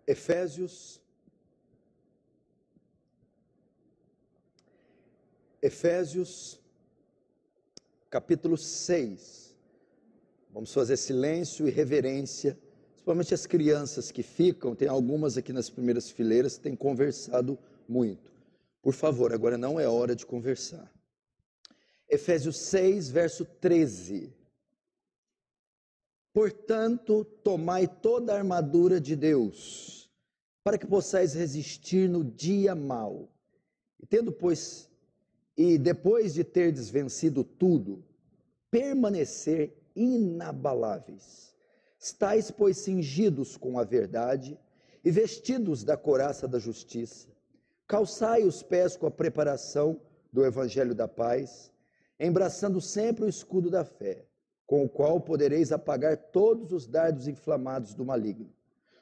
Efésios, capítulo 6. Vamos fazer silêncio e reverência, principalmente as crianças que ficam, tem algumas aqui nas primeiras fileiras que têm conversado muito. Por favor, agora não é hora de conversar. Efésios 6, verso 13. Portanto, tomai toda a armadura de Deus, para que possais resistir no dia mau. E depois de terdes vencido tudo, permanecer inabaláveis. Estais, pois, cingidos com a verdade e vestidos da couraça da justiça. Calçai os pés com a preparação do evangelho da paz, embraçando sempre o escudo da fé, com o qual podereis apagar todos os dardos inflamados do maligno.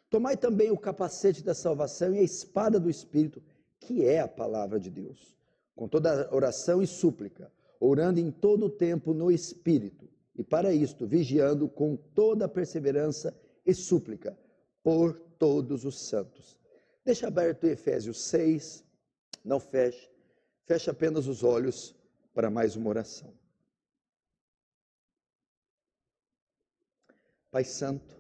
Tomai também o capacete da salvação e a espada do Espírito, que é a palavra de Deus, com toda oração e súplica, orando em todo o tempo no Espírito, e para isto vigiando com toda perseverança e súplica por todos os santos. Deixa aberto Efésios 6, não feche apenas os olhos para mais uma oração. Pai Santo,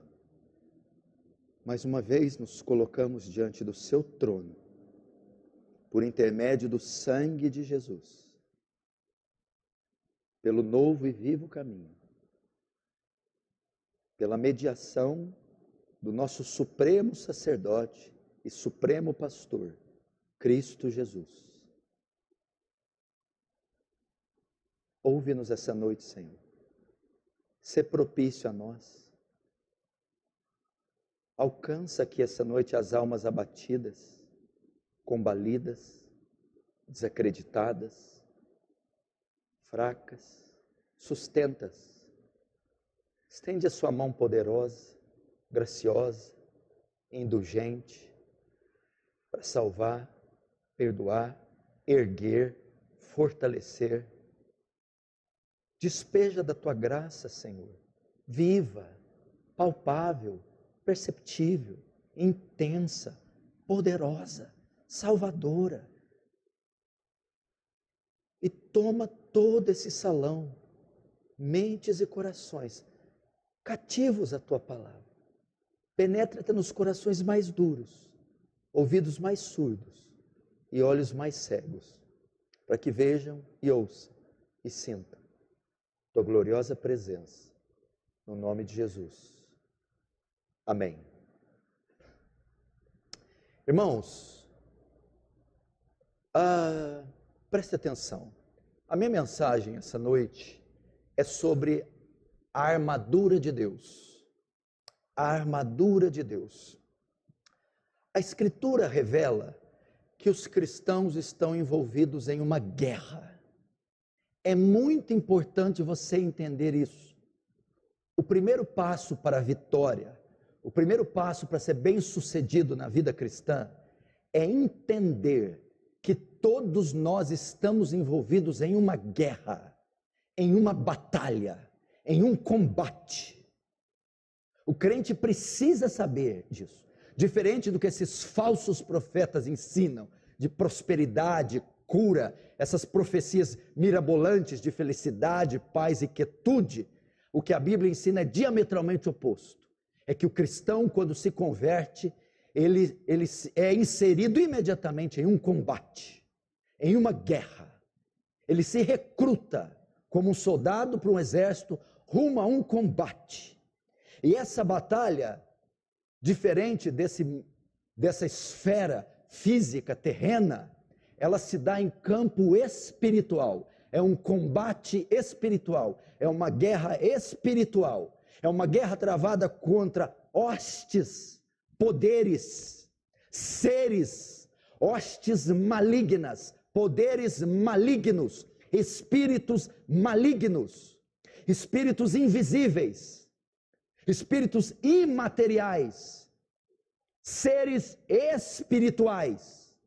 mais uma vez nos colocamos diante do seu trono, por intermédio do sangue de Jesus, pelo novo e vivo caminho, pela mediação do nosso supremo sacerdote e supremo pastor, Cristo Jesus. Ouve-nos essa noite, Senhor. Sê propício a nós. Alcança aqui essa noite as almas abatidas, combalidas, desacreditadas, fracas, sustenta-as. Estende a sua mão poderosa, graciosa, indulgente, para salvar, perdoar, erguer, fortalecer. Despeja da tua graça, Senhor, viva, palpável, perceptível, intensa, poderosa, salvadora. E toma todo esse salão, mentes e corações, cativos à tua palavra. Penetra-te nos corações mais duros, ouvidos mais surdos e olhos mais cegos, para que vejam e ouçam e sintam tua gloriosa presença, no nome de Jesus. Amém. Irmãos, preste atenção. A minha mensagem essa noite é sobre a armadura de Deus. A armadura de Deus. A Escritura revela que os cristãos estão envolvidos em uma guerra. É muito importante você entender isso. O primeiro passo para a vitória, o primeiro passo para ser bem-sucedido na vida cristã é entender que todos nós estamos envolvidos em uma guerra, em uma batalha, em um combate. O crente precisa saber disso. Diferente do que esses falsos profetas ensinam, de prosperidade, cura, essas profecias mirabolantes de felicidade, paz e quietude, o que a Bíblia ensina é diametralmente oposto. É que o cristão, quando se converte, ele é inserido imediatamente em um combate, em uma guerra. Ele se recruta como um soldado para um exército rumo a um combate. E essa batalha, diferente dessa esfera física, terrena, ela se dá em campo espiritual. É um combate espiritual, é uma guerra espiritual. É uma guerra travada contra hostes, poderes, seres, hostes malignas, poderes malignos, espíritos malignos, espíritos invisíveis, espíritos imateriais, seres espirituais,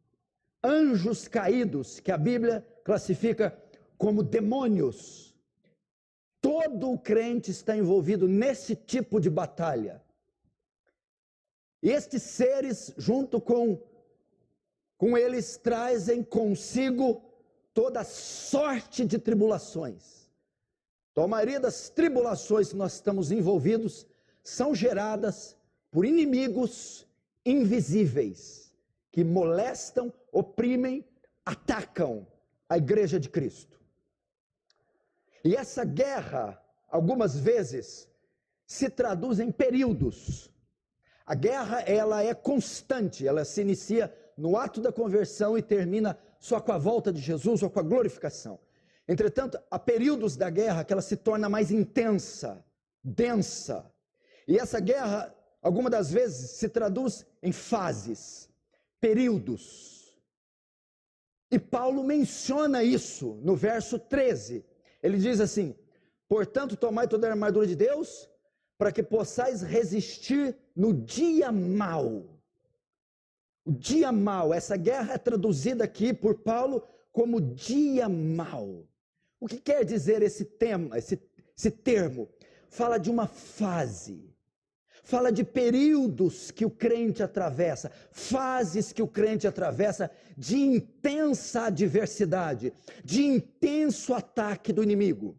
anjos caídos, que a Bíblia classifica como demônios. Todo o crente está envolvido nesse tipo de batalha. E estes seres, junto com eles, trazem consigo toda sorte de tribulações. Então, a maioria das tribulações que nós estamos envolvidos são geradas por inimigos invisíveis, que molestam, oprimem, atacam a igreja de Cristo. E essa guerra, algumas vezes, se traduz em períodos. A guerra, ela é constante, ela se inicia no ato da conversão e termina só com a volta de Jesus ou com a glorificação. Entretanto, há períodos da guerra que ela se torna mais intensa, densa. E essa guerra, algumas das vezes, se traduz em fases, períodos. E Paulo menciona isso no verso 13. Ele diz assim: portanto, tomai toda a armadura de Deus, para que possais resistir no dia mau. O dia mau, essa guerra é traduzida aqui por Paulo como dia mau. O que quer dizer esse termo? Fala de uma fase, fala de períodos que o crente atravessa, fases que o crente atravessa de intensa adversidade, de intenso ataque do inimigo.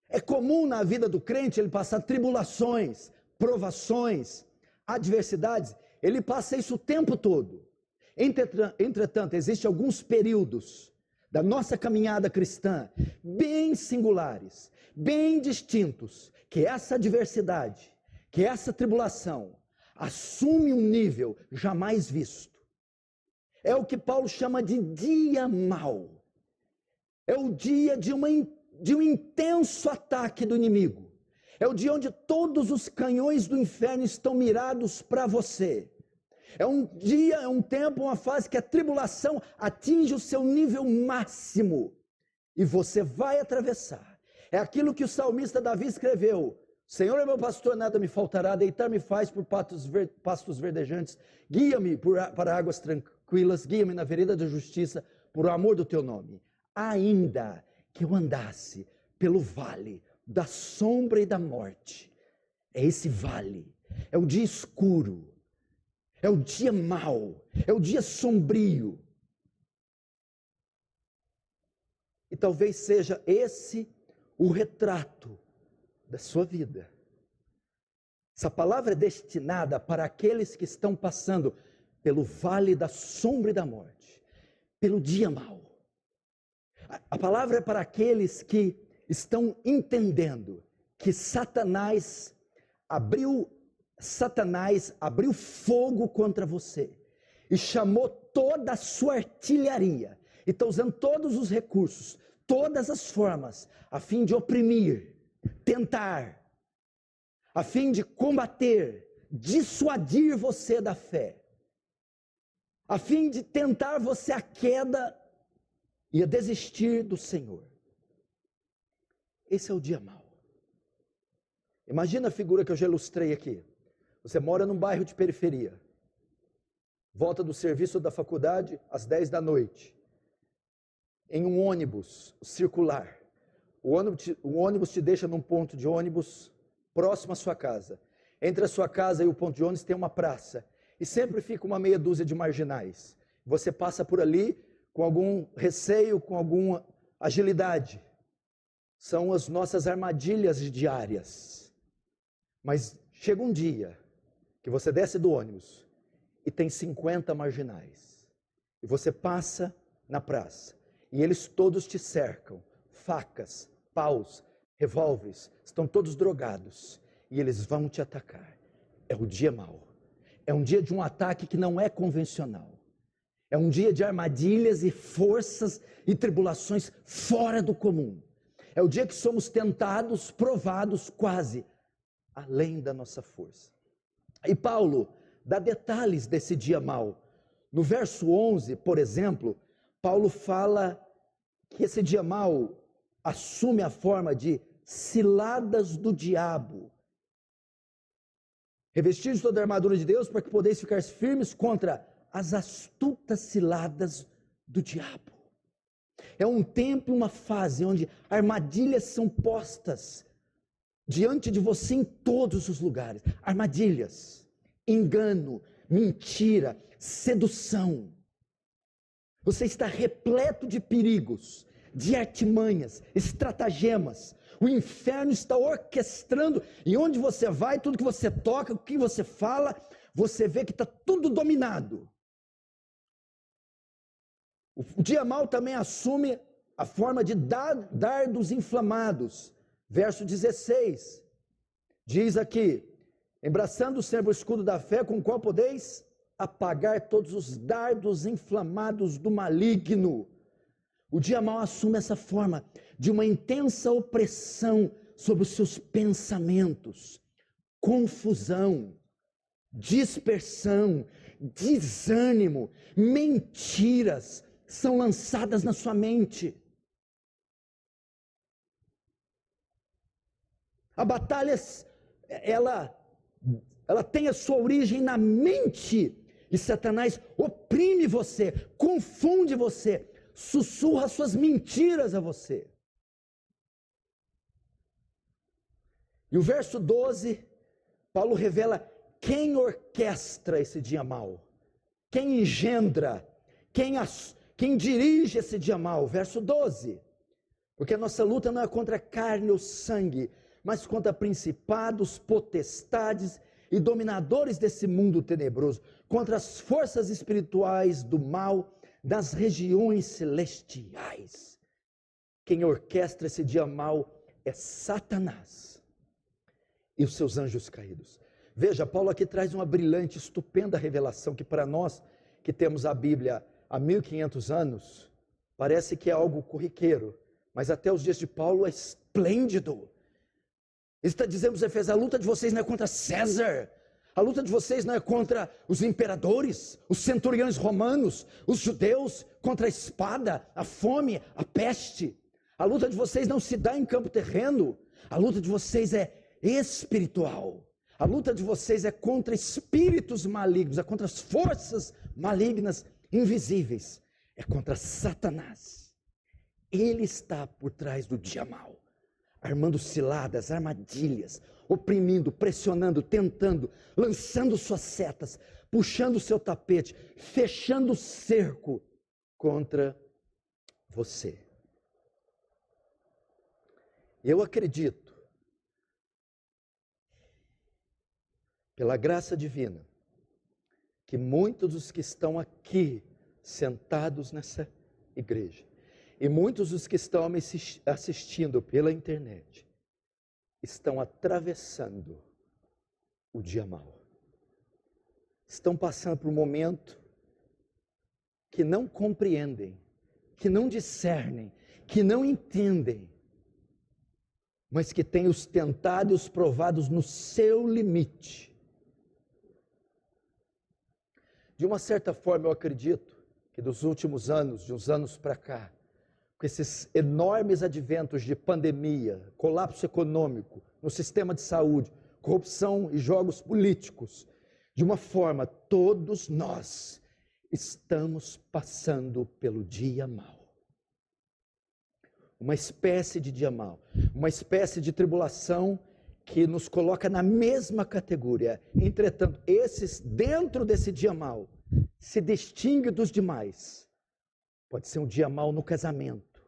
É comum na vida do crente ele passar tribulações, provações, adversidades, ele passa isso o tempo todo. Entretanto, existem alguns períodos da nossa caminhada cristã, bem singulares, bem distintos, que essa adversidade, que essa tribulação, assume um nível jamais visto. É o que Paulo chama de dia mau. É o dia de um intenso ataque do inimigo. É o dia onde todos os canhões do inferno estão mirados para você. É um dia, é um tempo, uma fase que a tribulação atinge o seu nível máximo. E você vai atravessar. É aquilo que o salmista Davi escreveu: Senhor é meu pastor, nada me faltará, deitar-me faz por pastos verdejantes, guia-me para águas tranquilas, guia-me na vereda da justiça, por amor do teu nome. Ainda que eu andasse pelo vale da sombra e da morte, é esse vale, é o dia escuro, é o dia mau, é o dia sombrio. E talvez seja esse o retrato da sua vida. Essa palavra é destinada para aqueles que estão passando pelo vale da sombra e da morte, pelo dia mau. A palavra é para aqueles que estão entendendo que Satanás abriu fogo contra você e chamou toda a sua artilharia e está usando todos os recursos, todas as formas, a fim de oprimir, tentar, a fim de combater, dissuadir você da fé, a fim de tentar você a queda e a desistir do Senhor. Esse é o dia mau. Imagina a figura que eu já ilustrei aqui. Você mora num bairro de periferia, volta do serviço da faculdade às 10 da noite, em um ônibus circular. O ônibus te deixa num ponto de ônibus próximo à sua casa. Entre a sua casa e o ponto de ônibus tem uma praça, e sempre fica uma meia dúzia de marginais. Você passa por ali com algum receio, com alguma agilidade. São as nossas armadilhas diárias. Mas chega um dia que você desce do ônibus e tem 50 marginais. E você passa na praça e eles todos te cercam. Facas, paus, revólveres, estão todos drogados e eles vão te atacar. É o dia mau. É um dia de um ataque que não é convencional. É um dia de armadilhas e forças e tribulações fora do comum. É o dia que somos tentados, provados quase além da nossa força. E Paulo dá detalhes desse dia mau. No verso 11, por exemplo, Paulo fala que esse dia mau assume a forma de ciladas do diabo. Revestir toda a armadura de Deus para que podeis ficar firmes contra as astutas ciladas do diabo. É um tempo, uma fase onde armadilhas são postas diante de você em todos os lugares. Armadilhas. engano, mentira, sedução. Você está repleto de perigos, de artimanhas, estratagemas. O inferno está orquestrando, e onde você vai, tudo que você toca, o que você fala, você vê que está tudo dominado. O dia mau também assume a forma de dardos inflamados. Verso 16, diz aqui: embraçando sempre o escudo da fé, com o qual podeis apagar todos os dardos inflamados do maligno. O dia mau assume essa forma de uma intensa opressão sobre os seus pensamentos, confusão, dispersão, desânimo, mentiras são lançadas na sua mente. A batalha, ela tem a sua origem na mente, e Satanás oprime você, confunde você, sussurra suas mentiras a você. E o verso 12, Paulo revela quem orquestra esse dia mau, quem engendra, quem dirige esse dia mau. Verso 12, porque a nossa luta não é contra carne ou sangue, mas contra principados, potestades e dominadores desse mundo tenebroso, contra as forças espirituais do mal das regiões celestiais. Quem orquestra esse dia mau é Satanás e os seus anjos caídos. Veja, Paulo aqui traz uma brilhante, estupenda revelação que para nós que temos a Bíblia há 1500 anos, parece que é algo corriqueiro, mas até os dias de Paulo é esplêndido. Ele está dizendo aos Efésios: a luta de vocês não é contra César, a luta de vocês não é contra os imperadores, os centuriões romanos, os judeus, contra a espada, a fome, a peste. A luta de vocês não se dá em campo terreno, a luta de vocês é espiritual. A luta de vocês é contra espíritos malignos, é contra as forças malignas invisíveis, é contra Satanás. Ele está por trás do dia mau, armando ciladas, armadilhas, oprimindo, pressionando, tentando, lançando suas setas, puxando o seu tapete, fechando o cerco contra você. Eu acredito, pela graça divina, que muitos dos que estão aqui sentados nessa igreja, e muitos dos que estão me assistindo pela internet, estão atravessando o dia mau. Estão passando por um momento que não compreendem, que não discernem, que não entendem, mas que têm os tentado e os provados no seu limite. De uma certa forma, eu acredito que dos últimos anos, de uns anos para cá, com esses enormes adventos de pandemia, colapso econômico no sistema de saúde, corrupção e jogos políticos, de uma forma, todos nós estamos passando pelo dia mau. Uma espécie de dia mau, uma espécie de tribulação que nos coloca na mesma categoria. Entretanto, esses dentro desse dia mau se distinguem dos demais. Pode ser um dia mau no casamento,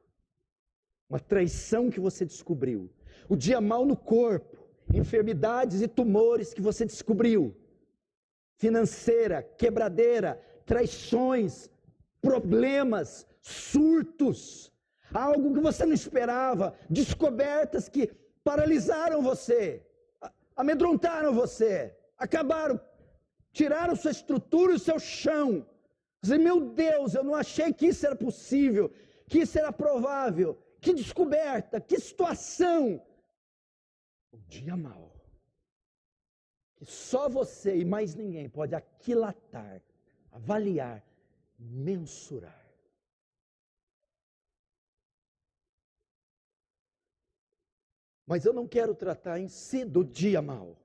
uma traição que você descobriu, o dia mau no corpo, enfermidades e tumores que você descobriu, financeira, quebradeira, traições, problemas, surtos, algo que você não esperava, descobertas que paralisaram você, amedrontaram você, acabaram, tiraram sua estrutura e o seu chão. Você, meu Deus, eu não achei que isso era possível, que isso era provável. Que descoberta, que situação. Um dia mau, que só você e mais ninguém pode aquilatar, avaliar, mensurar. Mas eu não quero tratar em si do dia mau.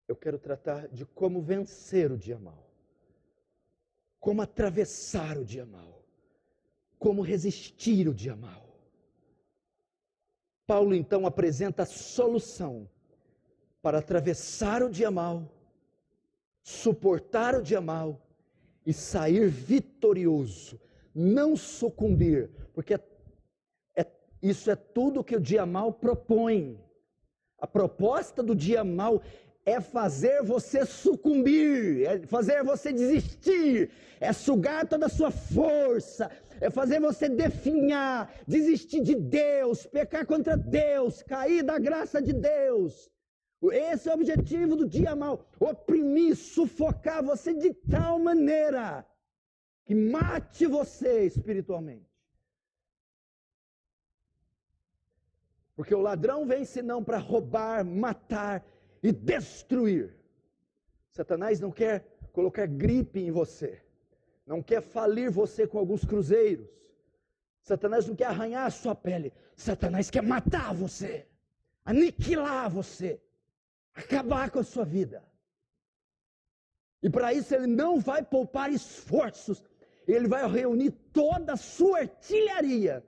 Eu quero tratar de como vencer o dia mau. Como atravessar o dia mau. Como resistir o dia mau. Paulo então apresenta a solução para atravessar o dia mau suportar o dia mau e sair vitorioso, não sucumbir, porque isso é tudo que o dia mau propõe. A proposta do dia mau é fazer você sucumbir, é fazer você desistir, é sugar toda a sua força, é fazer você definhar, desistir de Deus, pecar contra Deus, cair da graça de Deus. Esse é o objetivo do dia mau, oprimir, sufocar você de tal maneira que mate você espiritualmente. Porque o ladrão vem senão para roubar, matar e destruir. Satanás não quer colocar gripe em você, não quer falir você com alguns cruzeiros. Satanás não quer arranhar a sua pele, Satanás quer matar você, aniquilar você, acabar com a sua vida. E para isso ele não vai poupar esforços, ele vai reunir toda a sua artilharia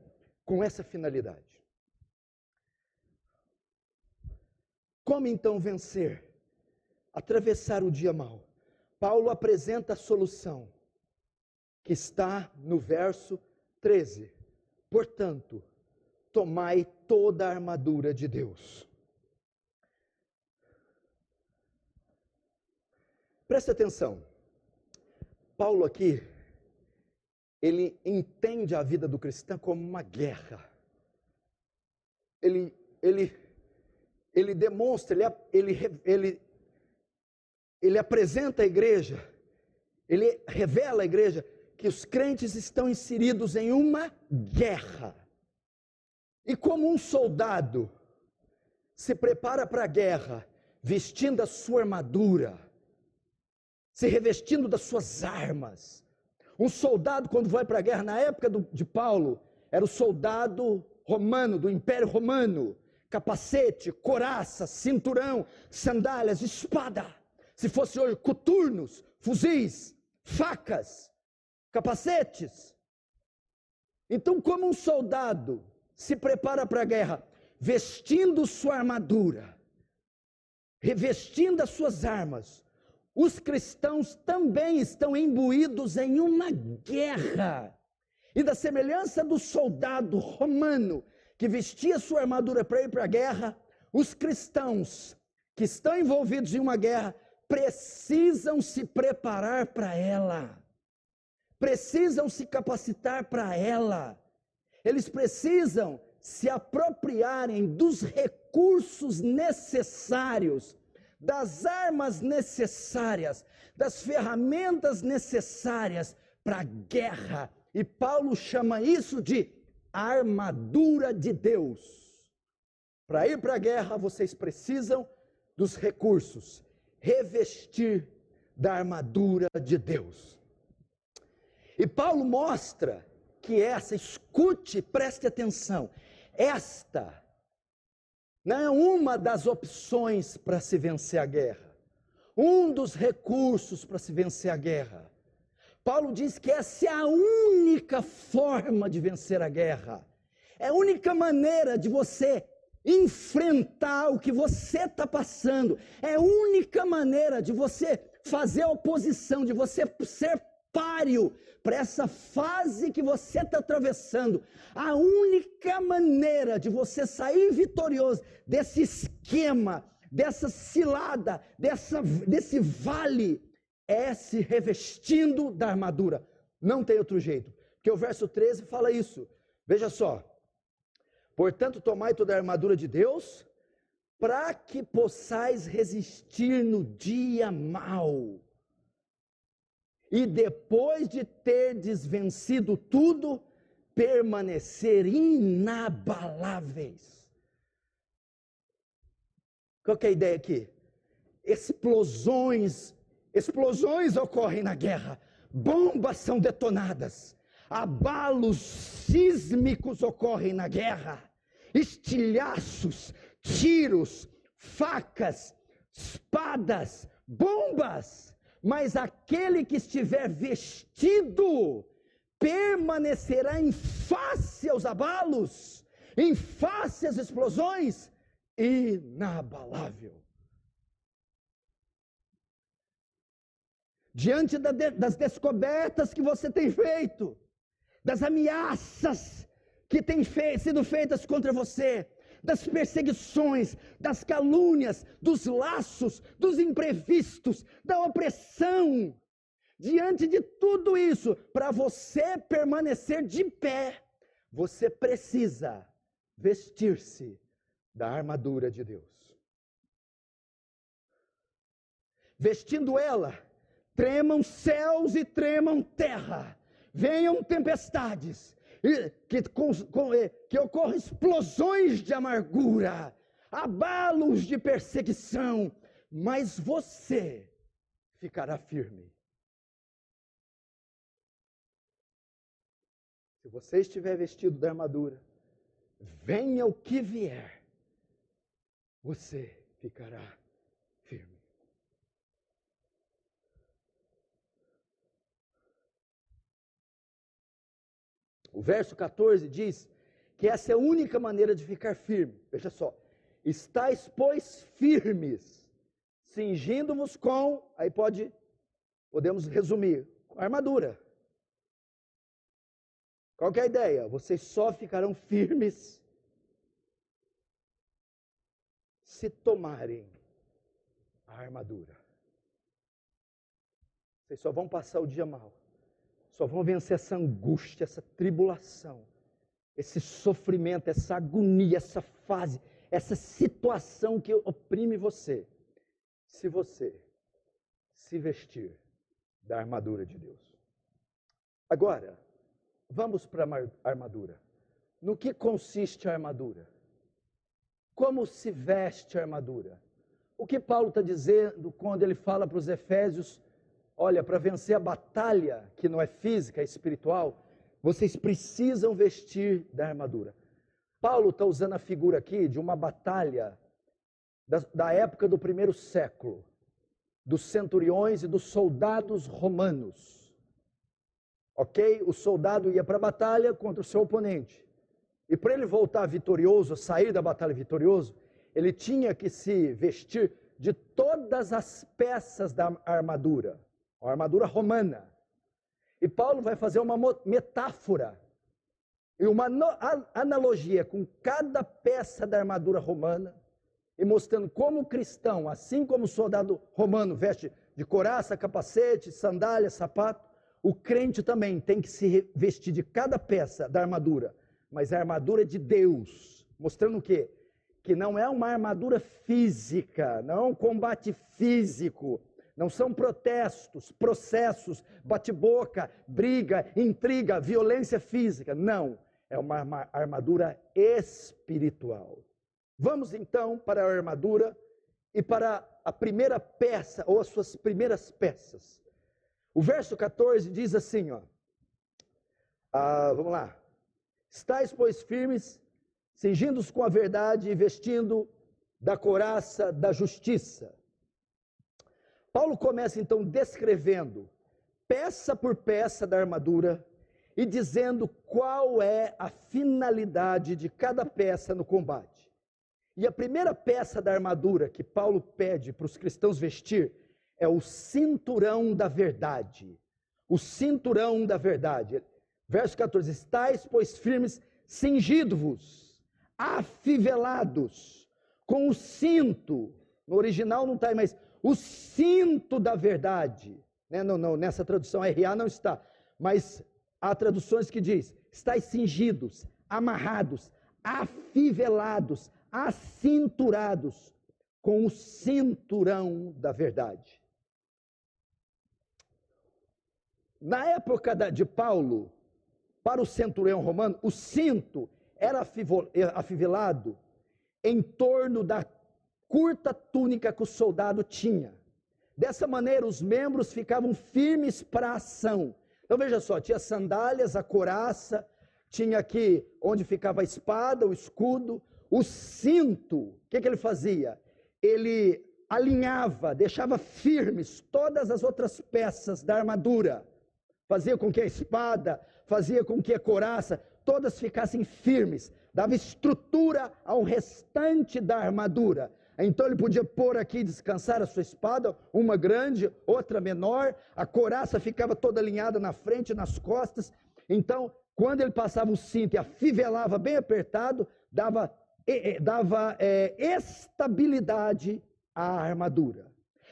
com essa finalidade. Como então vencer? Atravessar o dia mau. Paulo apresenta a solução, que está no verso 13. Portanto, tomai toda a armadura de Deus. Preste atenção. Paulo aqui, ele entende a vida do cristão como uma guerra. Ele demonstra, ele apresenta a igreja, ele revela à igreja que os crentes estão inseridos em uma guerra. E como um soldado se prepara para a guerra, vestindo a sua armadura, se revestindo das suas armas. Um soldado, quando vai para a guerra, na época de Paulo, era o soldado romano, do Império Romano. Capacete, couraça, cinturão, sandálias, espada. Se fosse hoje, coturnos, fuzis, facas, capacetes. Então, como um soldado se prepara para a guerra, vestindo sua armadura, revestindo as suas armas, os cristãos também estão imbuídos em uma guerra. E da semelhança do soldado romano, que vestia sua armadura para ir para a guerra, os cristãos que estão envolvidos em uma guerra precisam se preparar para ela, precisam se capacitar para ela, eles precisam se apropriarem dos recursos necessários, das armas necessárias, das ferramentas necessárias para a guerra, e Paulo chama isso de armadura de Deus. Para ir para a guerra, vocês precisam dos recursos, revestir da armadura de Deus. E Paulo mostra que escute, preste atenção, esta não é uma das opções para se vencer a guerra, um dos recursos para se vencer a guerra. Paulo diz que essa é a única forma de vencer a guerra. É a única maneira de você enfrentar o que você está passando. É a única maneira de você fazer oposição, de você ser páreo para essa fase que você está atravessando. A única maneira de você sair vitorioso desse esquema, dessa cilada, desse vale, é se revestindo da armadura. Não tem outro jeito, porque o verso 13 fala isso. Veja só: portanto, tomai toda a armadura de Deus, para que possais resistir no dia mau, e depois de terdes vencido tudo, permanecer inabaláveis. Qual que é a ideia aqui? Explosões ocorrem na guerra, bombas são detonadas, abalos sísmicos ocorrem na guerra, estilhaços, tiros, facas, espadas, bombas, mas aquele que estiver vestido permanecerá em face aos abalos, em face às explosões, inabalável. diante das descobertas que você tem feito, das ameaças que têm sido feitas contra você, das perseguições, das calúnias, dos laços, dos imprevistos, da opressão. Diante de tudo isso, para você permanecer de pé, você precisa vestir-se da armadura de Deus. Vestindo ela, tremam céus e tremam terra, venham tempestades, que ocorram explosões de amargura, abalos de perseguição, mas você ficará firme. Se você estiver vestido da armadura, venha o que vier, você ficará firme. O verso 14 diz que essa é a única maneira de ficar firme. Veja só. Estais, pois, firmes, cingindo-vos com, aí podemos resumir, com a armadura. Qual que é a ideia? Vocês só ficarão firmes se tomarem a armadura. Vocês só vão passar o dia mal. Só vão vencer essa angústia, essa tribulação, esse sofrimento, essa agonia, essa fase, essa situação que oprime você, se você se vestir da armadura de Deus. Agora, vamos para a armadura. No que consiste a armadura? Como se veste a armadura? O que Paulo está dizendo quando ele fala para os Efésios: olha, para vencer a batalha, que não é física, é espiritual, vocês precisam vestir da armadura. Paulo está usando a figura aqui de uma batalha da época do primeiro século, dos centuriões e dos soldados romanos. Ok? O soldado ia para a batalha contra o seu oponente. E para ele voltar vitorioso, sair da batalha vitorioso, ele tinha que se vestir de todas as peças da armadura. A armadura romana. E Paulo vai fazer uma metáfora e uma analogia com cada peça da armadura romana e mostrando como o cristão, assim como o soldado romano veste de couraça, capacete, sandália, sapato, o crente também tem que se vestir de cada peça da armadura, mas a armadura de Deus, mostrando o quê? Que não é uma armadura física, não é um combate físico, não são protestos, processos, bate-boca, briga, intriga, violência física. Não, é uma armadura espiritual. Vamos então para a armadura e para a primeira peça, ou as suas primeiras peças. O verso 14 diz assim, vamos lá. Estais, pois, firmes, cingindo-os com a verdade e vestindo da couraça da justiça. Paulo começa então descrevendo peça por peça da armadura e dizendo qual é a finalidade de cada peça no combate. E a primeira peça da armadura que Paulo pede para os cristãos vestir é o cinturão da verdade. O cinturão da verdade. Verso 14, estais, pois, firmes, cingido-vos, afivelados, com o cinto, no original não está aí, mas o cinto da verdade, né? Não, nessa tradução RA não está, mas há traduções que diz, estais cingidos, amarrados, afivelados, acinturados, com o cinturão da verdade. Na época de Paulo, para o centurião romano, o cinto era afivelado em torno da curta túnica que o soldado tinha. Dessa maneira, os membros ficavam firmes para a ação. Então, veja só, tinha sandálias, a couraça, tinha aqui onde ficava a espada, o escudo, o cinto. O que ele fazia? Ele alinhava, deixava firmes todas as outras peças da armadura. Fazia com que a espada, fazia com que a couraça, todas ficassem firmes. Dava estrutura ao restante da armadura. Então ele podia pôr aqui e descansar a sua espada, uma grande, outra menor, a couraça ficava toda alinhada na frente, nas costas. Então, quando ele passava o cinto e afivelava bem apertado, dava estabilidade à armadura.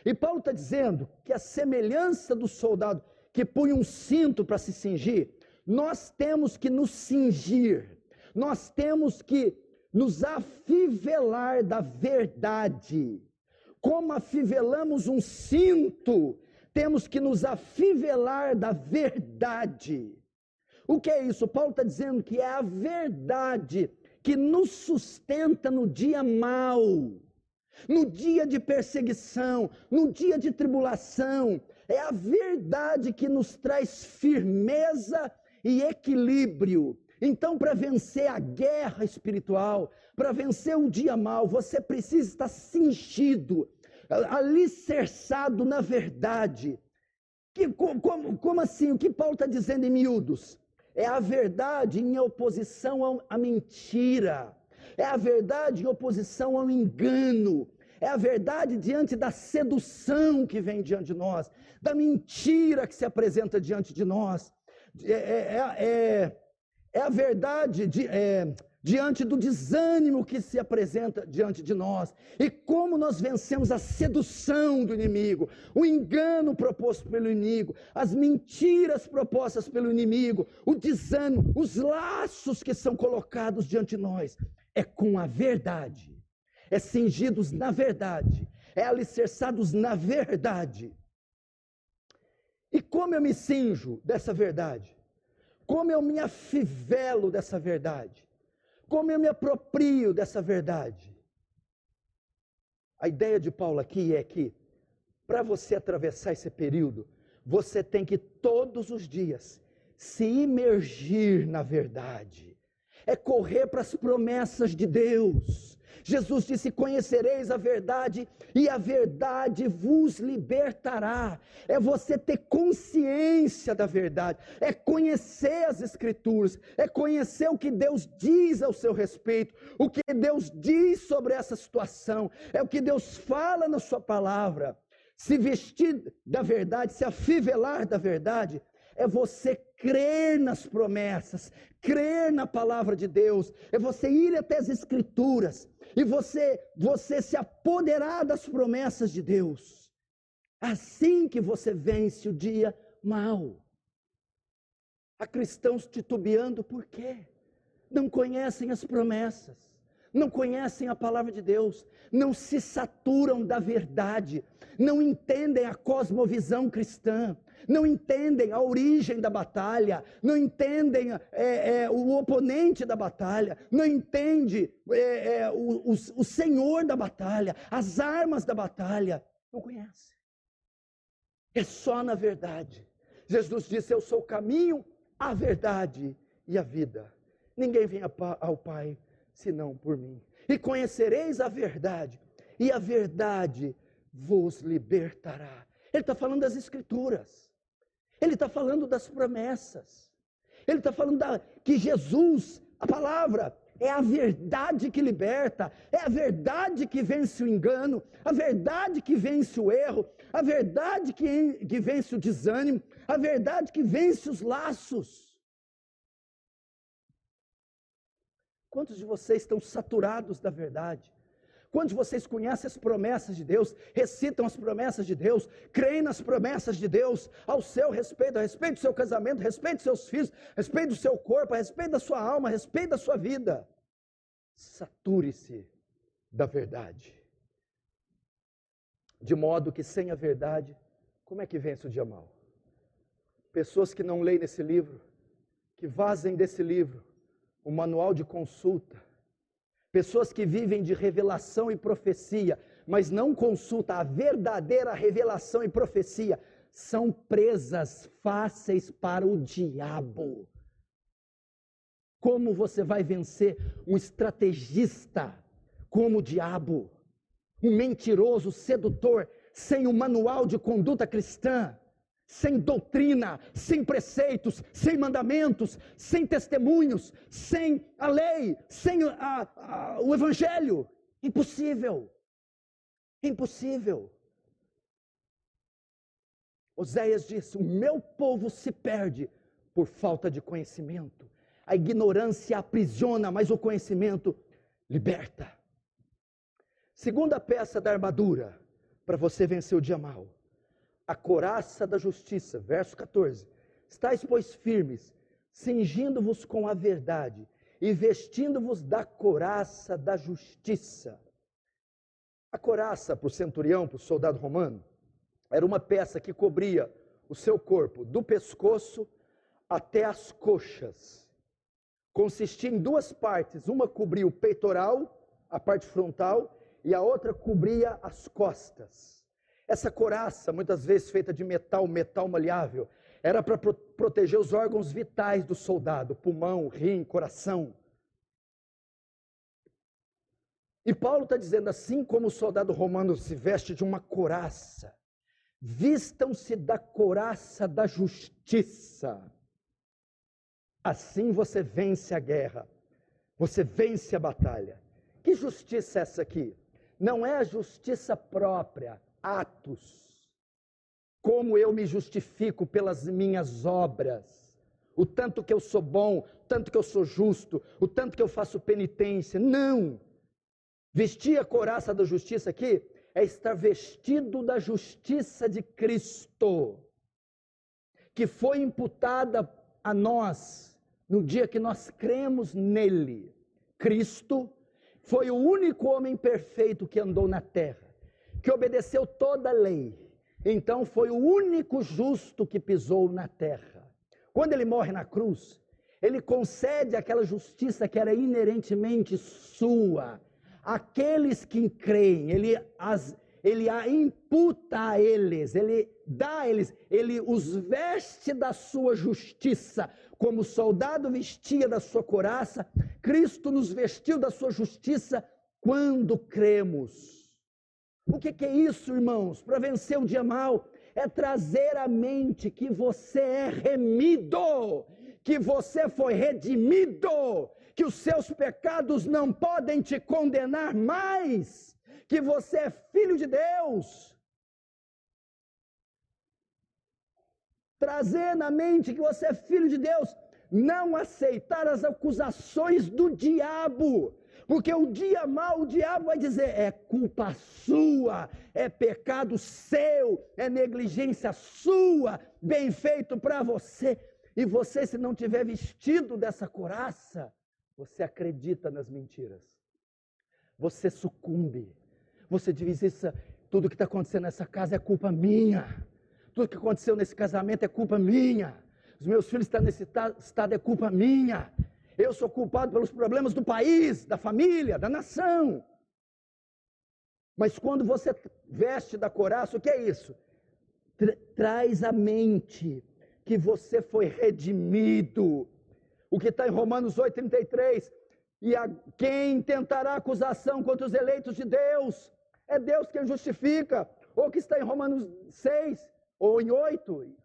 E Paulo está dizendo que a semelhança do soldado que punha um cinto para se cingir, nós temos que nos cingir, nós temos que nos afivelar da verdade. Como afivelamos um cinto, temos que nos afivelar da verdade. O que é isso? Paulo está dizendo que é a verdade que nos sustenta no dia mau, no dia de perseguição, no dia de tribulação. É a verdade que nos traz firmeza e equilíbrio. Então, para vencer a guerra espiritual, para vencer o dia mau, você precisa estar cingido, alicerçado na verdade. Como assim? O que Paulo está dizendo em miúdos? É a verdade em oposição à mentira. É a verdade em oposição ao engano. É a verdade diante da sedução que vem diante de nós, da mentira que se apresenta diante de nós. É a verdade diante do desânimo que se apresenta diante de nós. E como nós vencemos a sedução do inimigo, o engano proposto pelo inimigo, as mentiras propostas pelo inimigo, o desânimo, os laços que são colocados diante de nós. É com a verdade, é cingidos na verdade, é alicerçados na verdade. E como eu me cinjo dessa verdade? Como eu me afivelo dessa verdade? Como eu me aproprio dessa verdade? A ideia de Paulo aqui é que, para você atravessar esse período, você tem que todos os dias se imergir na verdade. É correr para as promessas de Deus. Jesus disse: conhecereis a verdade e a verdade vos libertará. É você ter consciência da verdade, é conhecer as Escrituras, é conhecer o que Deus diz ao seu respeito, o que Deus diz sobre essa situação, é o que Deus fala na sua palavra. Se vestir da verdade, se afivelar da verdade, é você crer nas promessas, crer na palavra de Deus, é você ir até as Escrituras, e você se apoderar das promessas de Deus. Assim que você vence o dia mau. Há cristãos titubeando por quê? Não conhecem as promessas, não conhecem a palavra de Deus, não se saturam da verdade, não entendem a cosmovisão cristã, não entendem a origem da batalha, não entendem o oponente da batalha, não entendem o senhor da batalha, as armas da batalha, não conhecem. É só na verdade. Jesus disse: eu sou o caminho, a verdade e a vida. Ninguém vem ao Pai senão por mim. E conhecereis a verdade, e a verdade vos libertará. Ele está falando das Escrituras. Ele está falando das promessas. Ele está falando que Jesus, a palavra, é a verdade que liberta, é a verdade que vence o engano, a verdade que vence o erro, a verdade que vence o desânimo, a verdade que vence os laços. Quantos de vocês estão saturados da verdade? Quantos de vocês conhecem as promessas de Deus, recitam as promessas de Deus, creem nas promessas de Deus ao seu respeito, a respeito do seu casamento, a respeito dos seus filhos, a respeito do seu corpo, a respeito da sua alma, a respeito da sua vida? Sature-se da verdade. De modo que sem a verdade, como é que vence o dia mau? Pessoas que não leem nesse livro, que vazem desse livro um manual de consulta, pessoas que vivem de revelação e profecia, mas não consultam a verdadeira revelação e profecia, são presas fáceis para o diabo. Como você vai vencer um estrategista como o diabo? Um mentiroso, sedutor, sem um manual de conduta cristã, sem doutrina, sem preceitos, sem mandamentos, sem testemunhos, sem a lei, sem o evangelho. Impossível. É impossível. Oséias disse: o meu povo se perde por falta de conhecimento. A ignorância aprisiona, mas o conhecimento liberta. Segunda peça da armadura, para você vencer o dia mau. A couraça da justiça, verso 14. Estais, pois, firmes, cingindo-vos com a verdade e vestindo-vos da couraça da justiça. A couraça, para o centurião, para o soldado romano, era uma peça que cobria o seu corpo, do pescoço até as coxas. Consistia em duas partes, uma cobria o peitoral, a parte frontal, e a outra cobria as costas. Essa couraça, muitas vezes feita de metal maleável, era para proteger os órgãos vitais do soldado, pulmão, rim, coração. E Paulo está dizendo, assim como o soldado romano se veste de uma couraça, vistam-se da couraça da justiça. Assim você vence a guerra, você vence a batalha. Que justiça é essa aqui? Não é a justiça própria, atos, como eu me justifico pelas minhas obras, o tanto que eu sou bom, o tanto que eu sou justo, o tanto que eu faço penitência. Não! Vestir a couraça da justiça aqui é estar vestido da justiça de Cristo, que foi imputada a nós no dia que nós cremos nele. Cristo foi o único homem perfeito que andou na terra, que obedeceu toda a lei. Então foi o único justo que pisou na terra. Quando ele morre na cruz, ele concede aquela justiça que era inerentemente sua. Aqueles que creem, ele a imputa a eles, ele dá a eles, ele os veste da sua justiça, como o soldado vestia da sua couraça. Cristo nos vestiu da sua justiça quando cremos. O que é isso, irmãos? Para vencer o dia mau, é trazer à mente que você é remido, que você foi redimido, que os seus pecados não podem te condenar mais, que você é filho de Deus. Trazer na mente que você é filho de Deus, não aceitar as acusações do diabo, porque o dia mau, o diabo vai dizer, é culpa sua, é pecado seu, é negligência sua, bem feito para você. E você, se não tiver vestido dessa couraça, você acredita nas mentiras, você sucumbe, você diz, isso, tudo que está acontecendo nessa casa é culpa minha, tudo que aconteceu nesse casamento é culpa minha, os meus filhos estão nesse estado é culpa minha, eu sou culpado pelos problemas do país, da família, da nação. Mas quando você veste da couraça, o que é isso? Traz à mente que você foi redimido. O que está em Romanos 8,33, e a quem tentará acusação contra os eleitos de Deus? É Deus quem justifica. Ou que está em Romanos 6, ou em 8.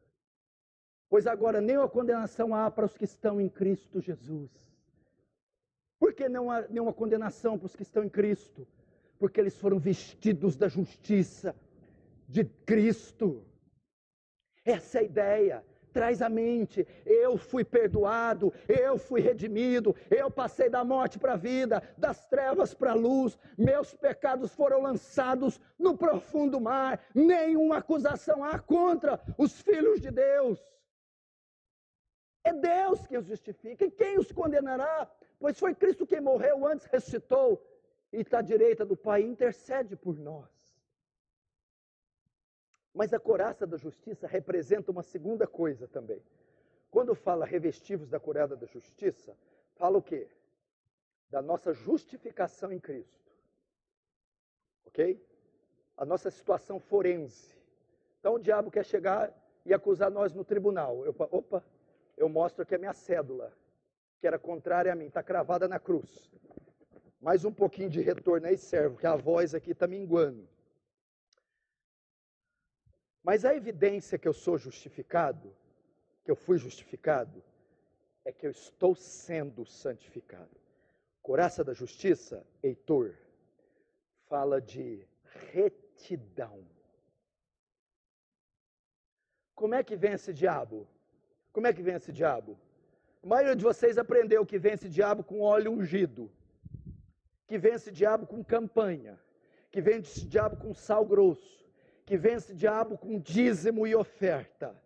Pois agora nenhuma condenação há para os que estão em Cristo Jesus. Por que não há nenhuma condenação para os que estão em Cristo? Porque eles foram vestidos da justiça de Cristo. Essa é a ideia. Traz à mente, eu fui perdoado, eu fui redimido, eu passei da morte para a vida, das trevas para a luz, meus pecados foram lançados no profundo mar, nenhuma acusação há contra os filhos de Deus. É Deus quem os justifica, e quem os condenará? Pois foi Cristo quem morreu, antes ressuscitou, e está à direita do Pai, intercede por nós. Mas a couraça da justiça representa uma segunda coisa também. Quando fala revestivos da couraça da justiça, fala o quê? Da nossa justificação em Cristo. Ok? A nossa situação forense. Então o diabo quer chegar e acusar nós no tribunal. Eu mostro aqui a minha cédula, que era contrária a mim, está cravada na cruz. Mais um pouquinho de retorno aí serve, porque a voz aqui está minguando. Mas a evidência que eu sou justificado, que eu fui justificado, é que eu estou sendo santificado. Couraça da justiça, Heitor, fala de retidão. Como é que vence diabo? Como é que vence diabo? A maioria de vocês aprendeu que vence diabo com óleo ungido, que vence diabo com campanha, que vence diabo com sal grosso, que vence diabo com dízimo e oferta.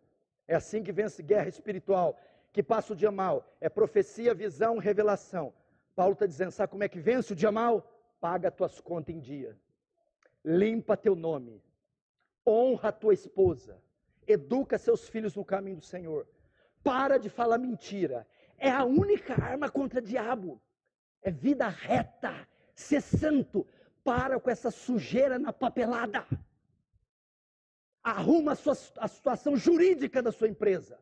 É assim que vence guerra espiritual, que passa o dia mal. É profecia, visão, revelação. Paulo está dizendo, sabe como é que vence o dia mal? Paga tuas contas em dia. Limpa teu nome. Honra a tua esposa. Educa seus filhos no caminho do Senhor. Para de falar mentira. É a única arma contra o diabo. É vida reta. Ser santo. Para com essa sujeira na papelada. Arruma a situação jurídica da sua empresa.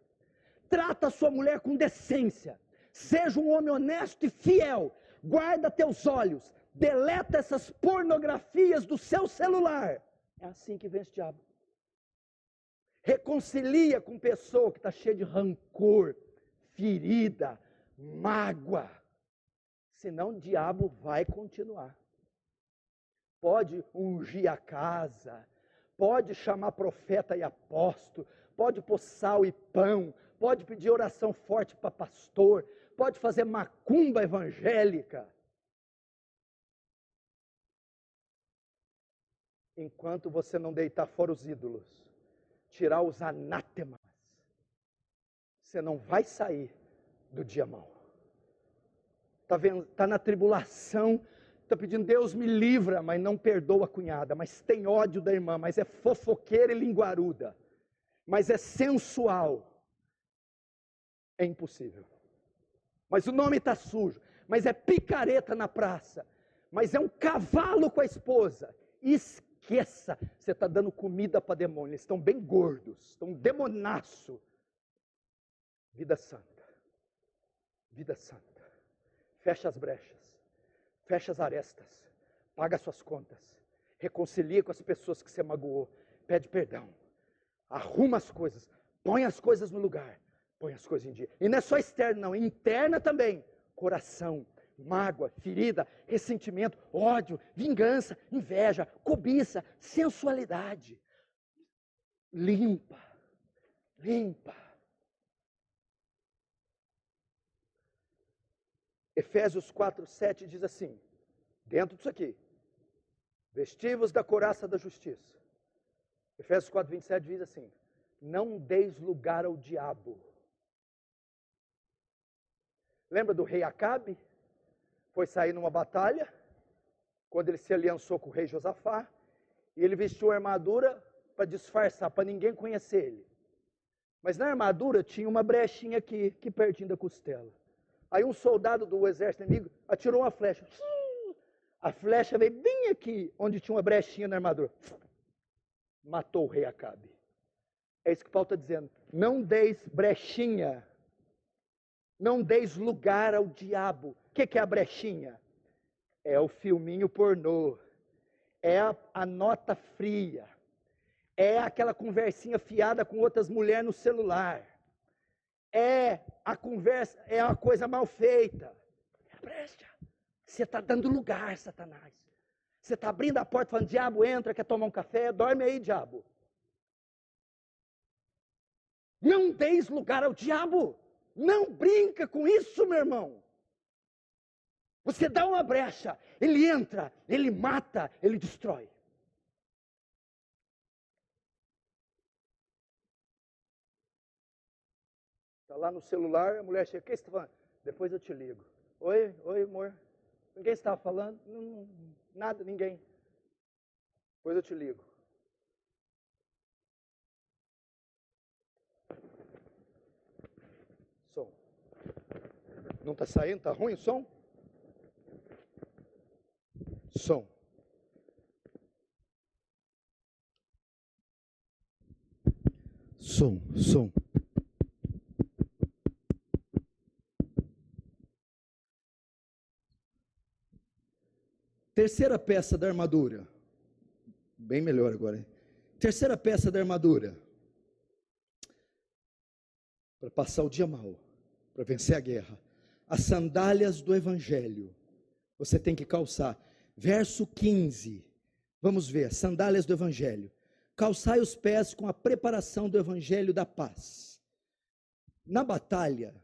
Trata a sua mulher com decência. Seja um homem honesto e fiel. Guarda teus olhos. Deleta essas pornografias do seu celular. É assim que vence o diabo. Reconcilia com pessoa que está cheia de rancor, ferida, mágoa. Senão o diabo vai continuar. Pode ungir a casa, pode chamar profeta e apóstolo, pode pôr sal e pão, pode pedir oração forte para pastor, pode fazer macumba evangélica. Enquanto você não deitar fora os ídolos, tirar os anátemas, você não vai sair do dia mau. Está na tribulação, está pedindo, Deus me livra, mas não perdoa a cunhada, mas tem ódio da irmã, mas é fofoqueira e linguaruda, mas é sensual. É impossível. Mas o nome está sujo, mas é picareta na praça, mas é um cavalo com a esposa. Esqueça, você está dando comida para demônio, eles estão bem gordos, estão demonaço. Vida santa, vida santa. Fecha as brechas, fecha as arestas, paga suas contas, reconcilia com as pessoas que você magoou, pede perdão, arruma as coisas, põe as coisas no lugar, põe as coisas em dia. E não é só externa não, interna também, coração, mágoa, ferida, ressentimento, ódio, vingança, inveja, cobiça, sensualidade. Limpa, limpa. Efésios 4:7 diz assim, dentro disso aqui, vestivos da couraça da justiça. Efésios 4:27 diz assim, não deis lugar ao diabo. Lembra do rei Acabe? Foi sair numa batalha, quando ele se aliançou com o rei Josafá, e ele vestiu a armadura para disfarçar, para ninguém conhecer ele. Mas na armadura tinha uma brechinha aqui pertinho da costela. Aí um soldado do exército inimigo atirou uma flecha. A flecha veio bem aqui, onde tinha uma brechinha na armadura. Matou o rei Acabe. É isso que Paulo está dizendo. Não deis brechinha. Não deis lugar ao diabo. O que é a brechinha? É o filminho pornô. É a nota fria. É aquela conversinha fiada com outras mulheres no celular. É a conversa, é uma coisa mal feita. É a brecha. Você está dando lugar, Satanás. Você está abrindo a porta falando, diabo, entra, quer tomar um café? Dorme aí, diabo. Não deis lugar ao diabo. Não brinca com isso, meu irmão. Você dá uma brecha, ele entra, ele mata, ele destrói. Está lá no celular, a mulher chega, o que você está falando? Depois eu te ligo. Oi, amor. Ninguém estava falando? Nada, ninguém. Depois eu te ligo. Som. Não está saindo? Está ruim o som? Som. Som. Terceira peça da armadura. Bem melhor agora. Terceira peça da armadura. Para passar o dia mal, para vencer a guerra. As sandálias do evangelho. Você tem que calçar. Verso 15. Vamos ver, sandálias do evangelho. Calçai os pés com a preparação do evangelho da paz. Na batalha,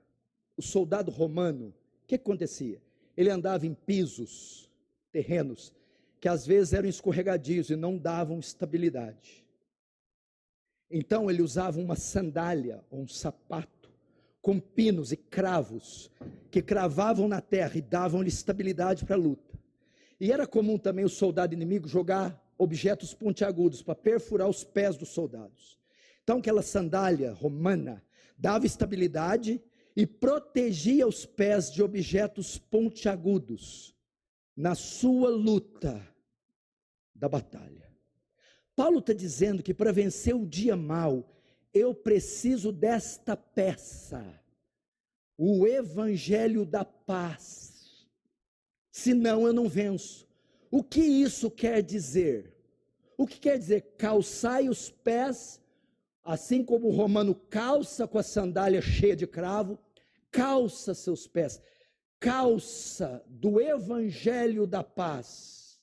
o soldado romano, o que acontecia? Ele andava em pisos, terrenos, que às vezes eram escorregadios e não davam estabilidade. Então ele usava uma sandália ou um sapato com pinos e cravos que cravavam na terra e davam-lhe estabilidade para a luta. E era comum também o soldado inimigo jogar objetos pontiagudos para perfurar os pés dos soldados. Então aquela sandália romana dava estabilidade e protegia os pés de objetos pontiagudos na sua luta da batalha. Paulo está dizendo que para vencer o dia mau, eu preciso desta peça, o evangelho da paz, senão eu não venço. O que isso quer dizer? O que quer dizer? Calçai os pés, assim como o romano calça com a sandália cheia de cravo, calça seus pés, calça do evangelho da paz.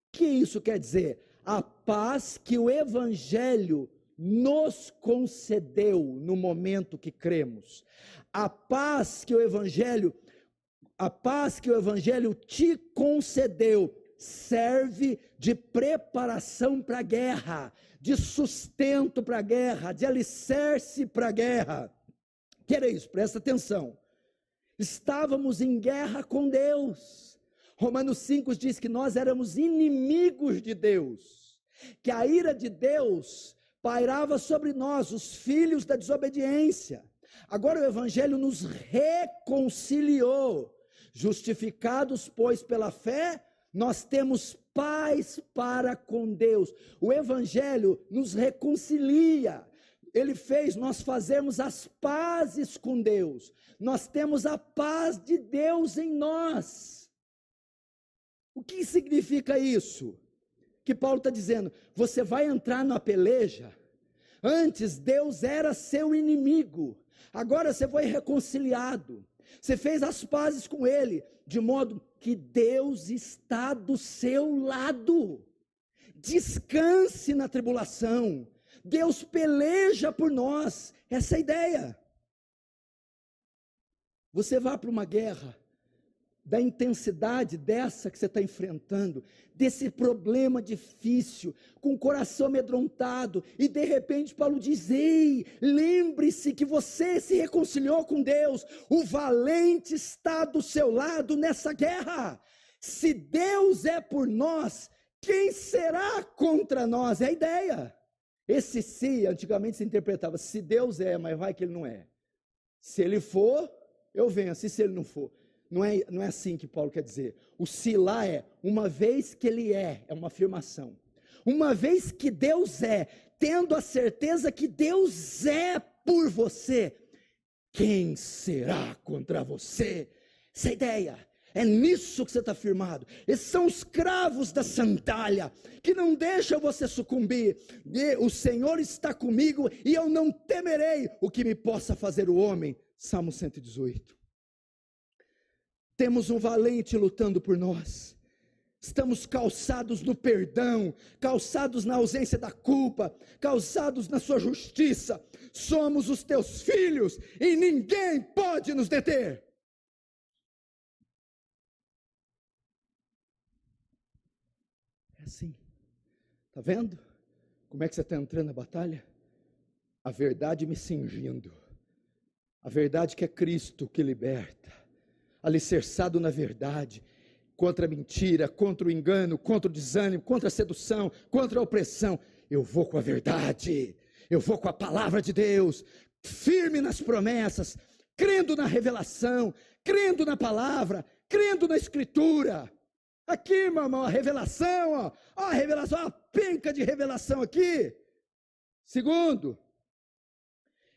O que isso quer dizer? A paz que o evangelho nos concedeu no momento que cremos. A paz que o evangelho te concedeu serve de preparação para a guerra, de sustento para a guerra, de alicerce para a guerra. Que era isso? Presta atenção. Estávamos em guerra com Deus. Romanos 5 diz que nós éramos inimigos de Deus, que a ira de Deus pairava sobre nós, os filhos da desobediência. Agora o evangelho nos reconciliou. Justificados, pois, pela fé, nós temos paz para com Deus. O evangelho nos reconcilia. Ele fez nós fazermos as pazes com Deus. Nós temos a paz de Deus em nós. O que significa isso? Que Paulo está dizendo, você vai entrar na peleja, antes Deus era seu inimigo, agora você foi reconciliado, você fez as pazes com Ele, de modo que Deus está do seu lado. Descanse na tribulação, Deus peleja por nós, essa é a ideia. Você vai para uma guerra, da intensidade dessa que você está enfrentando, desse problema difícil, com o coração amedrontado, e de repente Paulo diz, ei, lembre-se que você se reconciliou com Deus, o valente está do seu lado nessa guerra. Se Deus é por nós, quem será contra nós? É a ideia. Esse se, antigamente se interpretava, se Deus é, mas vai que Ele não é. Se Ele for, eu venço, e se Ele não for? Não é assim que Paulo quer dizer. O se lá é, uma vez que Ele é uma afirmação. Uma vez que Deus é, tendo a certeza que Deus é por você, quem será contra você? Essa é a ideia. É nisso que você está firmado. Esses são os cravos da sandália, que não deixam você sucumbir. E o Senhor está comigo, e eu não temerei o que me possa fazer o homem. Salmo 118. Temos um valente lutando por nós. Estamos calçados no perdão, calçados na ausência da culpa, calçados na sua justiça. Somos os teus filhos e ninguém pode nos deter. É assim. Está vendo? Como é que você está entrando na batalha? A verdade me cingindo. A verdade que é Cristo que liberta. Alicerçado na verdade, contra a mentira, contra o engano, contra o desânimo, contra a sedução, contra a opressão. Eu vou com a verdade, eu vou com a palavra de Deus, firme nas promessas, crendo na revelação, crendo na palavra, crendo na escritura. Aqui, meu irmão, a revelação, a revelação, a penca de revelação aqui. Segundo,